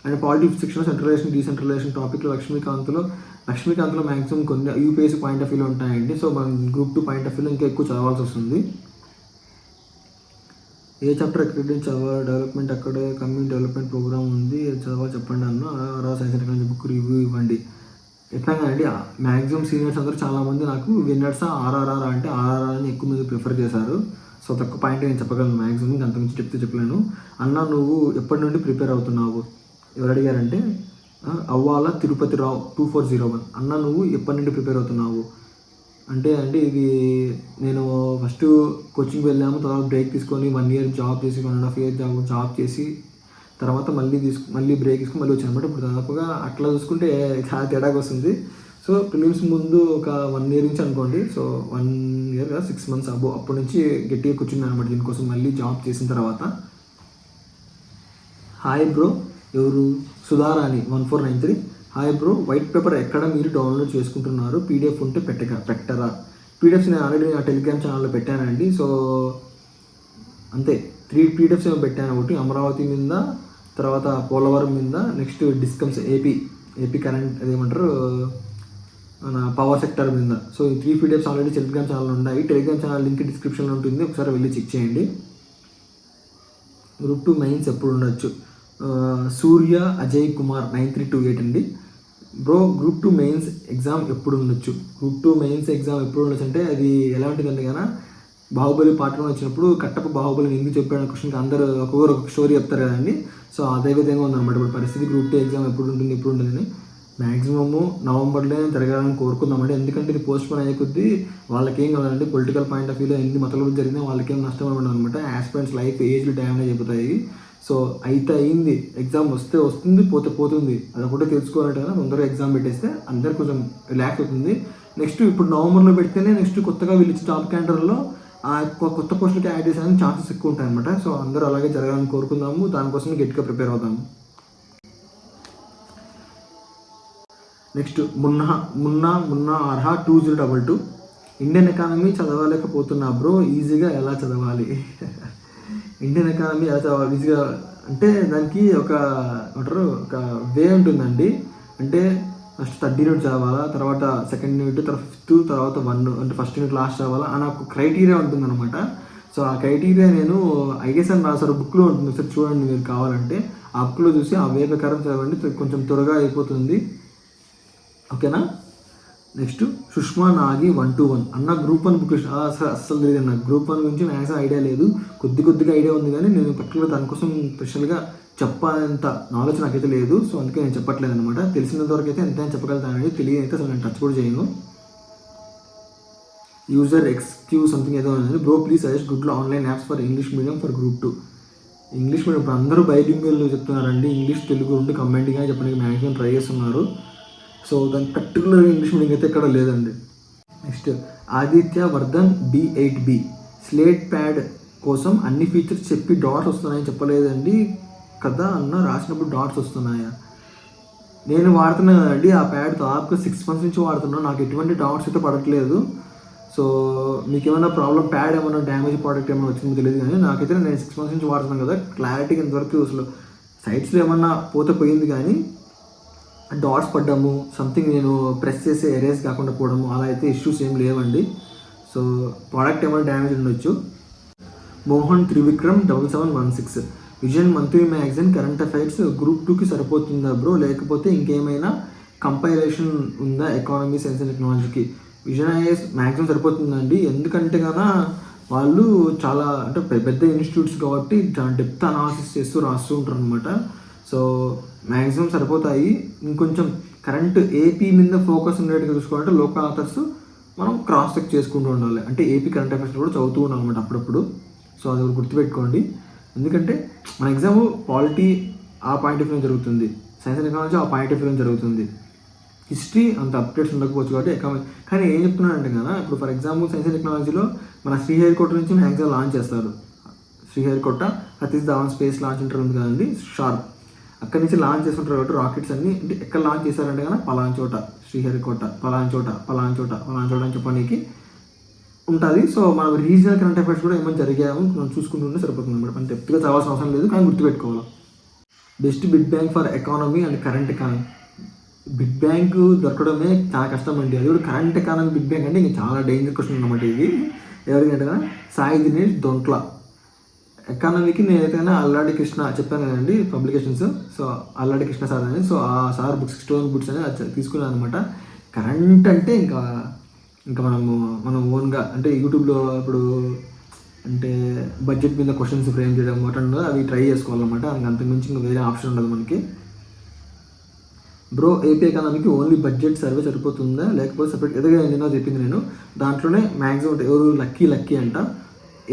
And politics section centralisation decentralisation టాపిక్లో లక్ష్మీకాంత్లో మ్యాక్సిమం కొన్ని యూపీఎస్సీ పాయింట్ ఆఫ్ వ్యూలో ఉంటాయండి. సో మనం గ్రూప్ 2 పాయింట్ ఆఫ్ వ్యూలో ఇంకా ఎక్కువ చదవాల్సి వస్తుంది. ఏ చాప్టర్ ఎక్కడ చదవాలి? డెవలప్మెంట్ అక్కడే కమ్యూనిటీ డెవలప్మెంట్ ప్రోగ్రామ్ ఉంది, చదవాలి చెప్పండి అన్న. Science and technology book review ఇవ్వండి. ఎట్లా అండి మ్యాక్సిమం సీనియర్స్ అందరూ చాలామంది నాకు విన్నర్స్ ఆర్ఆర్ఆర్ అంటే ఆర్ఆర్ఆర్ అని ఎక్కువ మంది ప్రిఫర్ చేశారు. సో తక్కువ పాయింట్ నేను చెప్పగలను, మ్యాక్సిమం అంతకుమించి చెప్పలేను. అన్న నువ్వు ఎప్పటి నుండి ప్రిపేర్ అవుతున్నావు? ఎవరు అడిగారంటే అవ్వాల తిరుపతిరావు 2401. అన్న నువ్వు ఎప్పటి నుండి ప్రిపేర్ అవుతున్నావు అంటే అండి, ఇది నేను ఫస్ట్ కోచింగ్ వెళ్ళాము, తర్వాత బ్రేక్ తీసుకొని 1 year జాబ్ చేసి 1.5 years జాబ్ చేసి తర్వాత మళ్ళీ బ్రేక్ తీసుకుని మళ్ళీ వచ్చాను అనమాట. ఇప్పుడు దాదాపుగా అట్లా చూసుకుంటే చాలా తేడాగా వస్తుంది. సో ప్రిలిమ్స్ ముందు ఒక 1 year నుంచి అనుకోండి. సో 1 year 6 months అప్పటి నుంచి గట్టిగా కూర్చున్నాను అనమాట దీనికోసం మళ్ళీ జాబ్ చేసిన తర్వాత. హాయ్ బ్రో, ఎవరు Sudharani 1493. Hi bro, white paper ఎక్కడ మీరు డౌన్లోడ్ చేసుకుంటున్నారు? పీడిఎఫ్ ఉంటే పెట్టరా? పీడిఎఫ్స్ నేను ఆల్రెడీ నా టెలిగ్రామ్ ఛానల్లో పెట్టానండి. సో అంతే 3 పీడిఎఫ్స్ ఏమో పెట్టాను. ఒకటి అమరావతి మీద, తర్వాత పోలవరం మీద, నెక్స్ట్ డిస్కమ్స్ ఏపీ కరెంట్ అదేమంటారు మన పవర్ సెక్టర్ మీద. సో ఈ 3 పీడిఎఫ్స్ ఆల్రెడీ టెలిగ్రామ్ ఛానల్ ఉన్నాయి. టెలిగ్రామ్ ఛానల్ లింక్ డిస్క్రిప్షన్లో ఉంటుంది, ఒకసారి వెళ్ళి చెక్ చేయండి. గ్రూప్ 2 మెయిన్స్ ఎప్పుడు ఉండొచ్చు? సూర్య అజయ్ కుమార్ 9328 అండి. బ్రో గ్రూప్ 2 మెయిన్స్ ఎగ్జామ్ ఎప్పుడు ఉండొచ్చు? గ్రూప్ 2 మెయిన్స్ ఎగ్జామ్ ఎప్పుడు ఉండొచ్చు అంటే అది ఎలా ఉంటుందంటే కన్నా బాహుబలి పార్ట్ 1 వచ్చినప్పుడు కట్టప్ప బాహుబలిని ఎందుకు చెప్పాడు క్వశ్చన్కి అందరూ ఒక్కొక్క స్టోరీ చెప్తారు కదండి. సో అదే విధంగా ఉందన్నమాట ఇప్పుడు పరిస్థితి. గ్రూప్ 2 ఎగ్జామ్ ఎప్పుడు ఉంటుందని మ్యాక్సిమము నవంబర్లో జరగాలని కోరుకుందామండి. ఎందుకంటే ఇది పోస్ట్పోన్ అయ్యే కొద్దీ వాళ్ళకేం కావాలంటే పొలిటికల్ పాయింట్ ఆఫ్ వ్యూలో ఎన్ని మతలు జరిగినా వాళ్ళకేం నష్టం ఉండదు అనమాట. యాస్పిరెంట్స్ లైఫ్ ఏజ్లు డ్యామేజ్ అయిపోతాయి. సో అయితే అయింది, ఎగ్జామ్ వస్తుంది పోతుంది, అదొకటే తెలుసుకోవాలంటే కదా తొందరగా ఎగ్జామ్ పెట్టేస్తే అందరు కొంచెం రిలాక్స్ అవుతుంది. నెక్స్ట్ ఇప్పుడు నవంబర్లో పెడితేనే నెక్స్ట్ కొత్తగా వీళ్ళు జాబ్ క్యాలెండర్లో ఆ కొత్త పోస్టులకి యాడ్ చేసేందుకు ఛాన్సెస్ ఎక్కువ ఉంటాయి అనమాట. సో అందరూ అలాగే జరగాలని కోరుకుందాము, దానికోసం గట్టిగా ప్రిపేర్ అవుదాము. Next Munna Arha 2022. Indian economy చదవలేకపోతున్నా బ్రో, ఈజీగా ఎలా చదవాలి? ఇండియన్ ఎకానమీ ఎలా చదవాలి ఈజీగా అంటే దానికి ఒక వే ఉంటుందండి. అంటే ఫస్ట్ 3rd యూనిట్ చదవాలా, తర్వాత 2nd యూనిట్, తర్వాత 5th, తర్వాత 1 అంటే ఫస్ట్ యూనిట్ లాస్ట్ చదవాలా అని ఒక క్రైటీరియా ఉంటుందన్నమాట. సో ఆ క్రైటీరియా నేను ఐగెస్ అని రాసారు బుక్లో ఉంటుంది, ఒకసారి చూడండి మీరు కావాలంటే. ఆ బుక్లో చూసి ఆ వే ప్రకారం చదవండి, కొంచెం త్వరగా అయిపోతుంది. ఓకేనా? నెక్స్ట్ సుష్మా నాగి 121 అన్న గ్రూప్ 1 బుక్ అస్సలు లేదు అన్న. గ్రూప్ 1 గురించి మ్యాక్సిమం ఐడియా లేదు, కొద్దిగా ఐడియా ఉంది, కానీ నేను పర్టికులర్ దానికోసం స్పెషల్గా చెప్పాలంత నాలెడ్జ్ నాకైతే లేదు. సో అందుకే నేను చెప్పట్లేదు అనమాట. తెలిసినంత వరకు అయితే ఎంతైనా చెప్పగలుగుతాను అనేది, తెలియదు అయితే అసలు నేను టచ్ కూడా చేయను. యూజర్ XQ సంథింగ్ ఏదో ఉంది. Bro please suggest good online apps for English medium for group 2. English medium ఇప్పుడు అందరూ బైలింగ్వల్ చెప్తున్నారండి. ఇంగ్లీష్ తెలుగు ఉండి కంబైన్డ్గా చెప్పడానికి మ్యాక్సిమం ట్రై చేస్తున్నారు. సో దానికి పర్టికులర్ ఇంగ్లీష్ మీడియం అయితే ఎక్కడ లేదండి. Next Aditya Vardhan B8B slate pad కోసం అన్ని ఫీచర్స్ చెప్పి డాట్స్ వస్తున్నాయని చెప్పలేదండి కదా అన్న, రాసినప్పుడు డాట్స్ వస్తున్నాయా? నేను వాడుతున్నాను కదండి ఆ ప్యాడ్, దాదాపుగా 6 months నుంచి వాడుతున్నాను, నాకు ఎటువంటి డాట్స్ అయితే పడట్లేదు. సో మీకు ఏమైనా ప్రాబ్లం, ప్యాడ్ ఏమైనా డ్యామేజ్ ప్రోడక్ట్ ఏమైనా వచ్చిందో తెలియదు, కానీ నాకైతే నేను 6 months నుంచి వాడుతున్నాను కదా, క్లారిటీగా ఇంతవరకు అసలు సైట్స్లో ఏమన్నా పోయింది, కానీ డాట్స్ పడ్డాము సంథింగ్ నేను ప్రెస్ చేసే ఎరేస్ కాకుండా పోవడము అలా అయితే ఇష్యూస్ ఏం లేవండి. సో ప్రోడక్ట్ ఏమైనా డ్యామేజ్ ఉండొచ్చు. Mohan Trivikram 7716 vision monthly magazine current affairs group 2కి సరిపోతుందా బ్రో, లేకపోతే ఇంకేమైనా కంపైలేషన్ ఉందా ఎకానమీ సైన్స్ అండ్ టెక్నాలజీకి? విజన్ ఐఎస్ మ్యాగజైన్ సరిపోతుందండి, ఎందుకంటే కదా వాళ్ళు చాలా అంటే పెద్ద ఇన్స్టిట్యూట్స్ కాబట్టి డెప్త్ అనాలిసిస్ చేస్తూ రాస్తూ ఉంటారు అనమాట. సో మ్యాక్సిమం సరిపోతాయి. ఇంకొంచెం కరెంట్ ఏపీ మీద ఫోకస్ ఉండేట్టుగా చూసుకోవాలంటే లోకల్ ఆథర్స్ మనం క్రాస్ చెక్ చేసుకుంటూ ఉండాలి. అంటే ఏపీ కరెంట్ అఫైర్స్ కూడా చదువుతూ ఉన్నాం అనమాట అప్పుడప్పుడు. సో అది గుర్తుపెట్టుకోండి, ఎందుకంటే మన ఎగ్జామ్ పాలిటీ ఆ పాయింట్ ఆఫ్ వ్యూ జరుగుతుంది, సైన్స్ అండ్ టెక్నాలజీ ఆ పాయింట్ ఆఫ్ వ్యూ జరుగుతుంది. హిస్టరీ అంత అప్డేట్స్ ఉండకపోవచ్చు కాబట్టి ఎకానమీ. కానీ ఏం చెప్తున్నానంటే కదా, ఇప్పుడు ఫర్ ఎగ్జాంపుల్ సైన్స్ అండ్ టెక్నాలజీలో మన శ్రీహరికోట నుంచి మ్యాక్సిమం లాంచ్ చేస్తారు. Sriharikota Satish Dhawan space launch centre ఉంది కదండి, షార్ప్, అక్కడి నుంచి లాంచ్ చేస్తుంటారు కాబట్టి రాకెట్స్ అన్ని. అంటే ఎక్కడ లాంచ్ చేశారంటే కదా పలానా చోట శ్రీహరికోట, పలానా చోట అని చెప్పడానికి ఉంటుంది. సో మన రీజనల్ కరెంట్ అఫైర్స్ కూడా ఏమైనా జరిగాము మనం చూసుకుంటుంటే సరిపోతుంది అనమాట. మనం డెప్త్గా చదవాల్సిన అవసరం లేదు, కానీ గుర్తుపెట్టుకోవాలి. Best big bank for economy and current economy. Big bank దొరకడమే చాలా కష్టం అండి, అది కూడా కరెంట్ ఎకానమీ బిగ్ బ్యాంక్ అంటే ఇంకా చాలా డేంజర్ క్వశ్చన్ అనమాట ఇది. ఎవరికంటే కదా సాయి దినేష్ దొంట్ల. ఎకానమీకి నేనైతే అల్లాడి కృష్ణ చెప్పాను కదండి పబ్లికేషన్స్, సో అల్లాడి కృష్ణ సార్ అని, సో ఆ సార్ బుక్స్ స్టోన్ బుక్స్ అని తీసుకున్నాను అనమాట. కరెంట్ అంటే ఇంకా మనం ఓన్గా అంటే యూట్యూబ్లో ఇప్పుడు అంటే బడ్జెట్ మీద క్వశ్చన్స్ ఫ్రేమ్ చేయడం అట్లా అవి ట్రై చేసుకోవాలన్నమాట. అంతకుమించి ఇంకా వేరే ఆప్షన్ ఉండదు మనకి. బ్రో ఏపీ ఎకానమీకి ఓన్లీ బడ్జెట్ సర్వే సరిపోతుందా, లేకపోతే సపరేట్ ఎదుగా నిన్న చెప్పింది నేను, దాంట్లోనే మ్యాక్సిమం ఎవరు లక్కీ అంట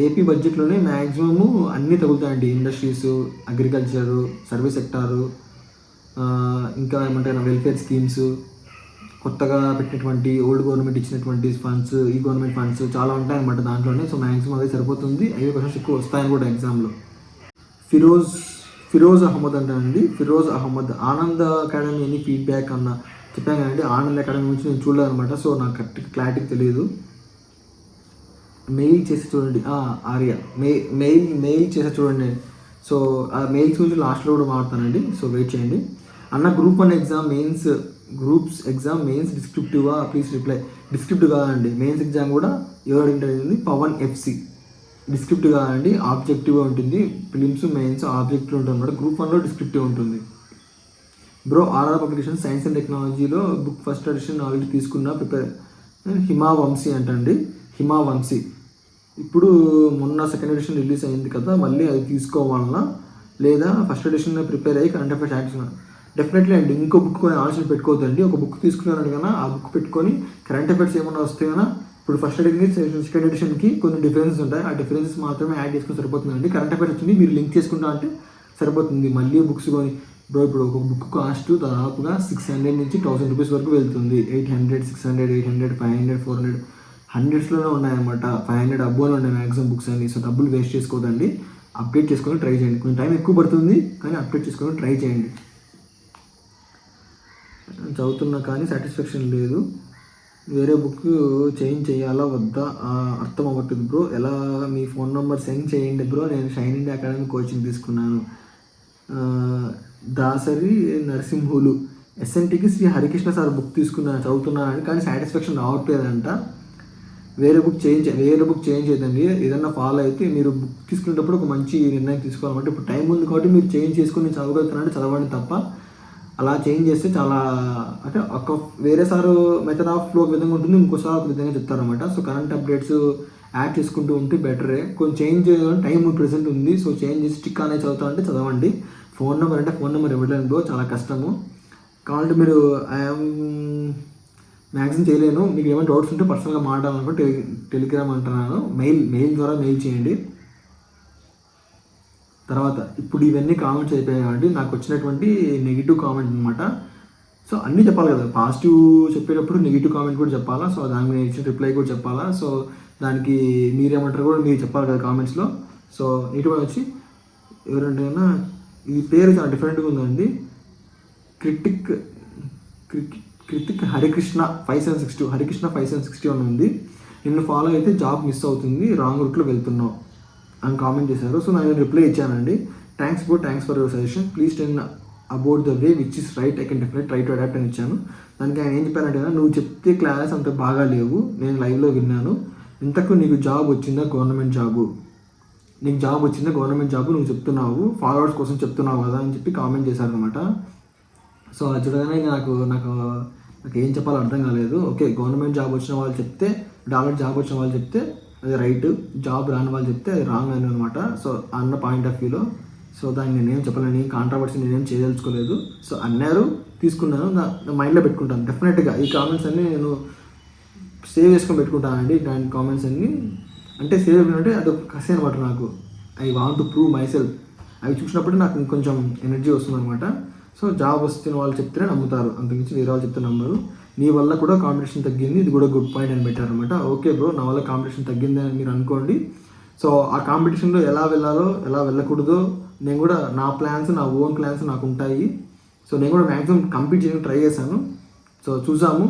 ఏపీ బడ్జెట్లోనే మ్యాక్సిమము అన్నీ తగులుతాయండి. ఇండస్ట్రీస్, అగ్రికల్చరు, సర్వీస్ సెక్టారు, ఇంకా ఏమంటారు వెల్ఫేర్ స్కీమ్స్, కొత్తగా పెట్టినటువంటి ఓల్డ్ గవర్నమెంట్ ఇచ్చినటువంటి ఫండ్స్, ఈ గవర్నమెంట్ ఫండ్స్ చాలా ఉంటాయన్నమాట దాంట్లోనే. సో మ్యాక్సిమం అదే సరిపోతుంది. అవి క్వశ్చన్స్ ఎక్కువ వస్తాయని కూడా ఎగ్జామ్లో. ఫిరోజ్ అహ్మద్ అంటానండి. ఫిరోజ్ అహ్మద్ ఆనంద్ అకాడమీ అని ఫీడ్బ్యాక్ అన్న చెప్పాను కదండి. ఆనంద్ అకాడమీ నుంచి నేను చూడలేదు అనమాట. సో నాకు కరెక్ట్ క్లారిటీ తెలియదు. మెయిల్ చేసి చూడండి. ఆర్య మెయిల్ చేసి చూడండి. సో ఆ మెయిల్స్ గురించి లాస్ట్లో కూడా మాట్లాడతానండి. సో వెయిట్ చేయండి అన్న. Group 1 exam mains, groups exam mains డిస్క్రిప్టివా ప్లీజ్ రిప్లై. డిస్క్రిప్టివ్ కాదండి, మెయిన్స్ ఎగ్జామ్ కూడా ఎవరు అడిగింది పవన్ FC. డిస్క్రిప్టివ్ కాదండి, ఆబ్జెక్టివ్గా ఉంటుంది. ఫిలిమ్స్ మెయిన్స్ ఆబ్జెక్టివ్ ఉంటుంది అనమాట. గ్రూప్ 1లో డిస్క్రిప్టివ్ ఉంటుంది. Bro RR publication science and టెక్నాలజీలో బుక్ ఫస్ట్ ఎడిషన్ ఆల్రెడీ తీసుకున్నా, ప్రిపేర్. హిమావంశీ అంటండి. హిమావంశీ ఇప్పుడు మొన్న సెకండ్ ఎడిషన్ రిలీజ్ అయింది కదా, మళ్ళీ అది తీసుకోవాలన్నా లేదా ఫస్ట్ ఎడిషన్ ప్రిపేర్ అయ్యి కరెంట్ అఫైర్స్ యాక్షన్. డెఫినెట్లీ అండి, ఇంకో బుక్ కొని ఆలోచన పెట్టుకోవద్దండి. ఒక బుక్ తీసుకున్నాను కదా, ఆ బుక్ పెట్టుకొని కరెంట్ అఫైర్స్ ఏమన్నా వస్తే కదా, ఇప్పుడు ఫస్ట్ ఎడిషన్ సెకండ్ ఎడిషన్కి కొన్ని డిఫరెన్సెస్ ఉంటాయి. ఆ డిఫరెన్సెస్ మాత్రమే యాడ్ చేసుకుని సరిపోతుందండి. కరెంట్ అఫైర్స్ వచ్చింది మీరు లింక్ చేసుకుంటా అంటే సరిపోతుంది. మళ్ళీ బుక్స్ కొని బ్రో ఇప్పుడు ఒక బుక్ కాస్ట్ దాదాపుగా 600 నుంచి 1000 రూపీస్ వరకు వెళ్తుంది. 800, 600, 800, 500, 400, హండ్రెడ్స్లోనే ఉన్నాయన్నమాట. 500 అబ్బోనే ఉన్నాయి మ్యాక్సిమం బుక్స్ అన్ని. సో డబ్బులు వేస్ట్ చేసుకోవద్దండి, అప్డేట్ చేసుకొని ట్రై చేయండి. కొంచెం టైం ఎక్కువ పడుతుంది కానీ అప్డేట్ చేసుకొని ట్రై చేయండి. చదువుతున్నా కానీ సాటిస్ఫాక్షన్ లేదు, వేరే బుక్ చేంజ్ చేయాలా వద్దా అర్థం అవ్వట్లేదు బ్రో. ఎలా మీ ఫోన్ నెంబర్ సెండ్ చేయండి బ్రో. నేను షైన్ ఇండియా అకాడమీ కోచింగ్ తీసుకున్నాను. దాసరి నరసింహులు SNTకి శ్రీ హరికృష్ణ సార్ బుక్ తీసుకున్నాను, చదువుతున్నాను కానీ సాటిస్ఫాక్షన్ రావట్లేదంట. వేరే బుక్ చేంజ్ చేయదండి. ఏదన్నా ఫాలో అయితే మీరు బుక్ తీసుకునేటప్పుడు ఒక మంచి నిర్ణయం తీసుకోవాలంటే ఇప్పుడు టైం ఉంది కాబట్టి మీరు చేంజ్ చేసుకుని చదవగలుగుతున్నారంటే చదవండి తప్ప అలా చేంజ్ చేస్తే చాలా అంటే ఒక వేరే సార్ మెథడ్ ఆఫ్ ఫ్లో ఒక విధంగా ఉంటుంది, ఇంకోసారి ఒక విధంగా చెప్తారనమాట. సో కరెంట్ అప్డేట్స్ యాడ్ చేసుకుంటూ ఉంటే బెటరే. కొంచెం చేంజ్ టైం ప్రెసెంట్ ఉంది. సో చేంజ్ చేసి స్టిక్ అనేది చదువుతామంటే చదవండి. ఫోన్ నెంబర్ అంటే ఫోన్ నెంబర్ ఇవ్వడానికి చాలా కష్టము. కావాలంటే మీరు మ్యాక్సిమం చేయలేను. మీకు ఏమైనా డౌట్స్ ఉంటే పర్సనల్గా మాట్లాడాలనుకుంటే టెలిగ్రామ్ అంటున్నాను, మెయిల్ ద్వారా మెయిల్ చేయండి. తర్వాత ఇప్పుడు ఇవన్నీ కామెంట్స్ అయిపోయాయి కాబట్టి నాకు వచ్చినటువంటి నెగిటివ్ కామెంట్ అనమాట. సో అన్నీ చెప్పాలి కదా, పాజిటివ్ చెప్పేటప్పుడు నెగిటివ్ కామెంట్ కూడా చెప్పాలా. సో దానికి నేను ఇచ్చిన రిప్లై కూడా చెప్పాలా. సో దానికి మీరేమంటారు కూడా మీరు చెప్పాలి కదా కామెంట్స్లో. సో నెగిటివ్ వచ్చి ఎవరంటే ఈ పేరు చాలా డిఫరెంట్గా ఉందండి. కృతిక్ హరికృష్ణ 5762 హరికృష్ణ 5760 అని ఉంది. నిన్ను ఫాలో అయితే జాబ్ మిస్ అవుతుంది, రాంగ్ రూట్లో వెళ్తున్నావు అని కామెంట్ చేశారు. సో నేను రిప్లై ఇచ్చానండి. Thanks for your suggestion, please tell about the way which is right, I can definite try to adapt అని ఇచ్చాను. దానికి ఆయన ఏం చెప్పారంటే నువ్వు చెప్తే క్లాస్ అంత బాగా లేవు, నేను లైవ్లో విన్నాను. ఇంతకు నీకు జాబ్ వచ్చిందా గవర్నమెంట్ జాబు, నీకు జాబ్ వచ్చిందా గవర్నమెంట్ జాబు, నువ్వు చెప్తున్నావు ఫాలోవర్స్ కోసం చెప్తున్నావు కదా అని చెప్పి కామెంట్ చేశారనమాట. సో అది చూడగానే నాకు ఏం చెప్పాలో అర్థం కాలేదు. ఓకే, గవర్నమెంట్ జాబ్ వచ్చిన వాళ్ళు చెప్తే, డాలర్ జాబ్ వచ్చిన వాళ్ళు చెప్తే అది రైట్, జాబ్ రాని వాళ్ళు చెప్తే అది రాంగ్ అని అనమాట. సో అన్న పాయింట్ ఆఫ్ వ్యూలో. సో దాన్ని నేనేం చెప్పలేను, కాంట్రవర్సీ నేనేం చేయదలుచుకోలేదు. సో అన్నారు, తీసుకున్నాను, నా మైండ్లో పెట్టుకుంటాను డెఫినెట్గా. ఈ కామెంట్స్ అన్నీ నేను సేవ్ చేసుకొని పెట్టుకుంటానండి. దాని కామెంట్స్ అన్నీ అంటే సేవ్ అంటే అదొక కసి అనమాట నాకు. I want to prove my self. అవి చూసినప్పుడు నాకు ఇంకొంచెం ఎనర్జీ వస్తుంది అనమాట. సో జాబ్ వస్తున్న వాళ్ళు చెప్తేనే నమ్ముతారు, అంతకుమించి వేరే వాళ్ళు చెప్తే నమ్మరు. నీ వల్ల కూడా కాంపిటీషన్ తగ్గింది, ఇది కూడా గుడ్ పాయింట్ అని పెట్టారనమాట. ఓకే బ్రో, నా వల్ల కాంపిటీషన్ తగ్గింది అని మీరు అనుకోండి. సో ఆ కాంపిటీషన్లో ఎలా వెళ్ళాలో ఎలా వెళ్ళకూడదో నేను కూడా నా ప్లాన్స్, నా ఓన్ ప్లాన్స్ నాకు ఉంటాయి. సో నేను కూడా మ్యాక్సిమం కంప్లీట్ చేయడానికి ట్రై చేశాను. సో చూసాము,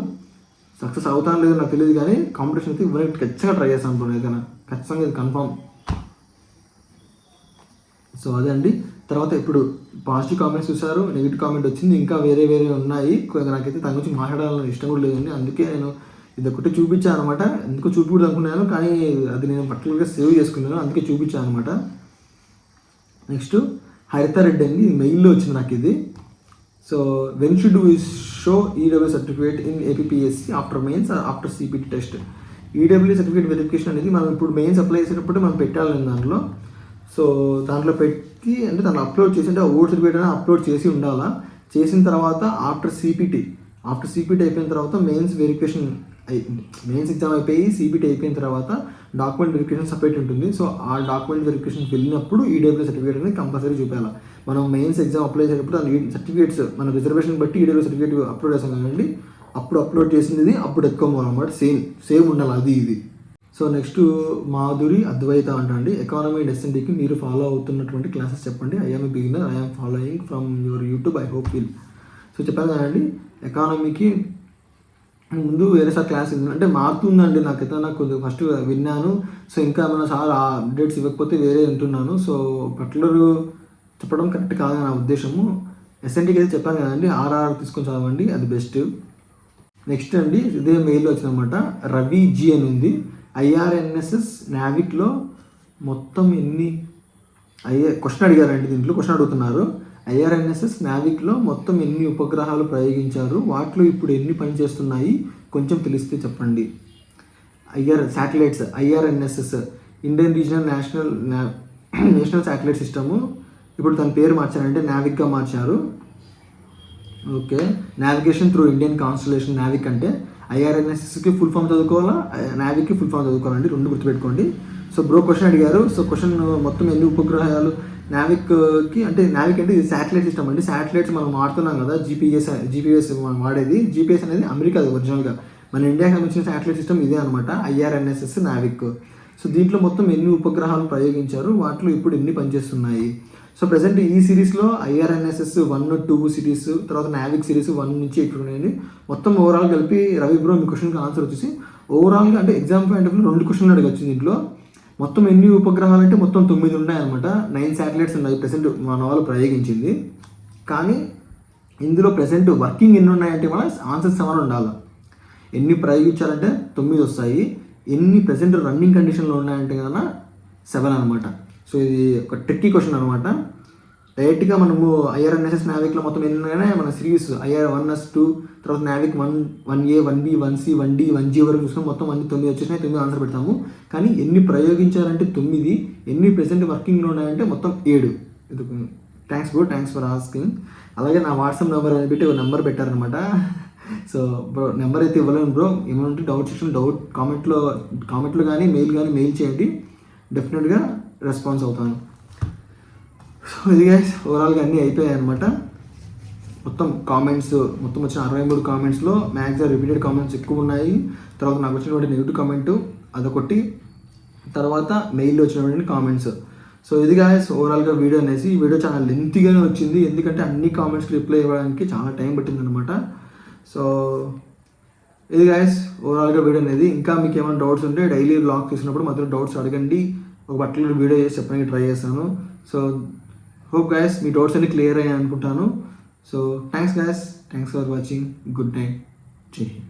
సక్సెస్ అవుతాను లేదో నాకు తెలియదు కానీ కాంపిటీషన్ అయితే ఇవ్వడానికి ఖచ్చితంగా ట్రై చేస్తాను బ్రో, ఏదైనా ఖచ్చితంగా ఇది కన్ఫామ్. సో అదే అండి. తర్వాత ఇప్పుడు పాజిటివ్ కామెంట్స్ చూసారు, నెగిటివ్ కామెంట్ వచ్చింది, ఇంకా వేరే ఉన్నాయి. నాకైతే దాని గురించి మాట్లాడాలని ఇష్టం కూడా లేదండి. అందుకే నేను ఇది ఒకటి చూపించాను అనమాట. ఎందుకు చూపించకూడదు అనుకున్నాను కానీ అది నేను పర్టికులర్గా సేవ్ చేసుకున్నాను, అందుకే చూపించాను అనమాట. నెక్స్ట్ హరితారెడ్డి అండి, మెయిల్లో వచ్చింది నాకు ఇది. So when should we show EW certificate in APSC after mains after CPT test. EW certificate verification అనేది మనం ఇప్పుడు మెయిన్స్ అప్లై చేసేటప్పుడు మనం పెట్టాలి దాంట్లో. సో దాంట్లో పెట్టి అంటే దాన్ని అప్లోడ్ చేసి అంటే ఓట్ సర్టిఫికేట్ అనేది అప్లోడ్ చేసి ఉండాలా. చేసిన తర్వాత ఆఫ్టర్ CPT అయిపోయిన తర్వాత మెయిన్స్ వెరిఫికేషన్ మెయిన్స్ ఎగ్జామ్ అయిపోయి CPT అయిపోయిన తర్వాత డాక్యుమెంట్ వెరిఫికేషన్ సపరేట్ ఉంటుంది. సో ఆ డాక్యుమెంట్ వెరిఫికేషన్కి వెళ్ళినప్పుడు ఈడబ్ల్యూ సర్టిఫికేట్ అనేది కంపల్సరీ చూపించాలి. మనం మెయిన్స్ ఎగ్జామ్ అప్లై చేసేటప్పుడు ఆ సర్టిఫికేట్స్ మన రిజర్వేషన్ బట్టి ఈడబ్ల్యూ సర్టిఫికేట్ అప్లోడ్ చేస్తాం కదండి, అప్పుడు అప్లోడ్ చేసింది అప్పుడు ఎత్తుకోవాలన్నమాట. సేమ్ ఉండాలి అది ఇది. సో నెక్స్ట్ మాధురి అద్వైత అంటండి, ఎకానమీ అండ్ ఎస్ఎన్టీకి మీరు ఫాలో అవుతున్నటువంటి క్లాసెస్ చెప్పండి. I'm beginner, I'm following from your YouTube, I hope will. So చెప్పాను కదండి, ఎకానమీకి ముందు వేరేసారి క్లాస్ అంటే మారుతుందండి. నాకు కొంచెం ఫస్ట్ విన్నాను. సో ఇంకా ఏమైనా సార్ ఆ అప్డేట్స్ ఇవ్వకపోతే వేరే వింటున్నాను. సో పర్టికులర్ చెప్పడం కరెక్ట్ కాదు నా ఉద్దేశము. ఎస్ఎన్టీకి అయితే చెప్పాను కదండి, ఆర్ఆర్ తీసుకొని చదవండి, అది బెస్ట్. నెక్స్ట్ అండి ఇదే మెయిల్ వచ్చిందన్నమాట, రవి జీ అని ఉంది. ఐఆర్ఎన్ఎస్ఎస్ నావిక్లో మొత్తం ఎన్ని క్వశ్చన్ అడిగారండి, దీంట్లో క్వశ్చన్ అడుగుతున్నారు. ఐఆర్ఎన్ఎస్ఎస్ నావిక్లో మొత్తం ఎన్ని ఉపగ్రహాలు ప్రయోగించారు, వాటిలో ఇప్పుడు ఎన్ని పనిచేస్తున్నాయి కొంచెం తెలిస్తే చెప్పండి. Satellites IRNSS Indian regional national satellite system, ఇప్పుడు తన పేరు మార్చారంటే నావిక్గా మార్చారు. Okay, navigation through Indian constellation Navik అంటే ఐఆర్ఎన్ఎస్ఎస్కి ఫుల్ ఫామ్ చదువుకోవాలా, నావిక్కి ఫుల్ ఫామ్ చదువుకోవాలండి, రెండు గుర్తుపెట్టుకోండి. సో బ్రో క్వశ్చన్ అడిగారు. సో క్వశ్చన్ మొత్తం ఎన్ని ఉపగ్రహాలు నావిక్కి అంటే నావిక్ అంటే ఇది శాటిలైట్ సిస్టమ్ అండి. శాటిలైట్స్ మనం వాడుతున్నాం కదా, జీపీఎస్ మనం వాడేది. జీపీఎస్ అనేది అమెరికాది ఒరిజినల్గా, మన ఇండియాకి సంబంధించిన శాటిలైట్ సిస్టమ్ ఇదే అనమాట, ఐఆర్ఎన్ఎస్ఎస్ నావిక్. సో దీంట్లో మొత్తం ఎన్ని ఉపగ్రహాలు ప్రయోగించారు, వాటిలో ఇప్పుడు ఎన్ని పనిచేస్తున్నాయి. సో ప్రజెంట్ ఈ సిరీస్లో ఐఆర్ఎన్ఎస్ఎస్ 1, 2 సిరీస్, తర్వాత నావిక్ సిరీస్ 1 నుంచి ఇక్కడ ఉన్నాయండి. మొత్తం ఓవరాల్ కలిపి రవి బ్రో మీ క్వశ్చన్కి ఆన్సర్ వచ్చేసి ఓవరాల్గా అంటే ఎగ్జామ్ పాయింట్ ఆఫ్ 2 క్వశ్చన్లు అడగచ్చు దీంట్లో. మొత్తం ఎన్ని ఉపగ్రహాలు అంటే మొత్తం 9 ఉన్నాయన్నమాట. 9 శాటిలైట్స్ ఉన్నాయి ప్రెసెంట్ మన వాళ్ళు ప్రయోగించింది. కానీ ఇందులో ప్రెసెంట్ వర్కింగ్ ఎన్ని ఉన్నాయంటే మన ఆన్సర్స్ 7 ఉండాలి. ఎన్ని ప్రయోగించాలంటే 9 వస్తాయి. ఎన్ని ప్రెసెంట్ రన్నింగ్ కండిషన్లో ఉన్నాయంటే కన్నా 7 అనమాట. సో ఇది ఒక ట్రిక్కీ క్వశ్చన్ అనమాట. డైరెక్ట్గా మనము ఐఆర్ఎన్ఎస్ఎస్ నావిక్లో మొత్తం ఎన్ని ఉన్నాయనే మన సిరీస్ ఐఆర్ 1S2 తర్వాత Navik 1A 1B 1C 1D 1G వరకు చూసుకొని మొత్తం అన్ని 9 వచ్చేసినాయి. 9 ఆన్సర్ పెడతాము. కానీ ఎన్ని ప్రయోగించారంటే 9, ఎన్ని ప్రెసెంట్ వర్కింగ్లో ఉన్నాయంటే మొత్తం 7. Thanks bro, thanks for asking. అలాగే నా వాట్సాప్ నెంబర్ అని పెట్టి ఒక నెంబర్ పెట్టారనమాట. సో బ్రో నెంబర్ అయితే ఇవ్వలేను బ్రో, ఏమంటే డౌట్ సెక్షన్ కామెంట్లో కానీ మెయిల్ చేయండి, డెఫినెట్గా రెస్పాన్స్ అవుతాను. సో ఇది గైస్ ఓవరాల్గా అన్నీ అయిపోయాయి అనమాట. మొత్తం వచ్చిన 63 కామెంట్స్లో మ్యాక్సిమం రిపీటెడ్ కామెంట్స్ ఎక్కువ ఉన్నాయి. తర్వాత నాకు వచ్చినటువంటి నెగిటివ్ కామెంట్ అదొకటి, తర్వాత మెయిల్లో వచ్చినటువంటి కామెంట్స్. సో ఇది గైస్ ఓవరాల్గా వీడియో అనేసి. ఈ వీడియో చాలా లెంతీగానే వచ్చింది, ఎందుకంటే అన్ని కామెంట్స్కి రిప్లై ఇవ్వడానికి చాలా టైం పట్టిందనమాట. సో ఇది గైస్ ఓవరాల్గా వీడియో అనేది. ఇంకా మీకు ఏమైనా డౌట్స్ ఉంటే డైలీ వ్లాగ్ చేసినప్పుడు మాత్రం డౌట్స్ అడగండి, ఒక పర్టికులర్ వీడియో చేసి చెప్పడానికి ట్రై చేస్తాను. సో హోప్ గైస్ మీ డౌట్స్ అన్ని క్లియర్ అయ్యాయి అనుకుంటాను. So thanks guys, thanks for watching, good night, జై హింద్.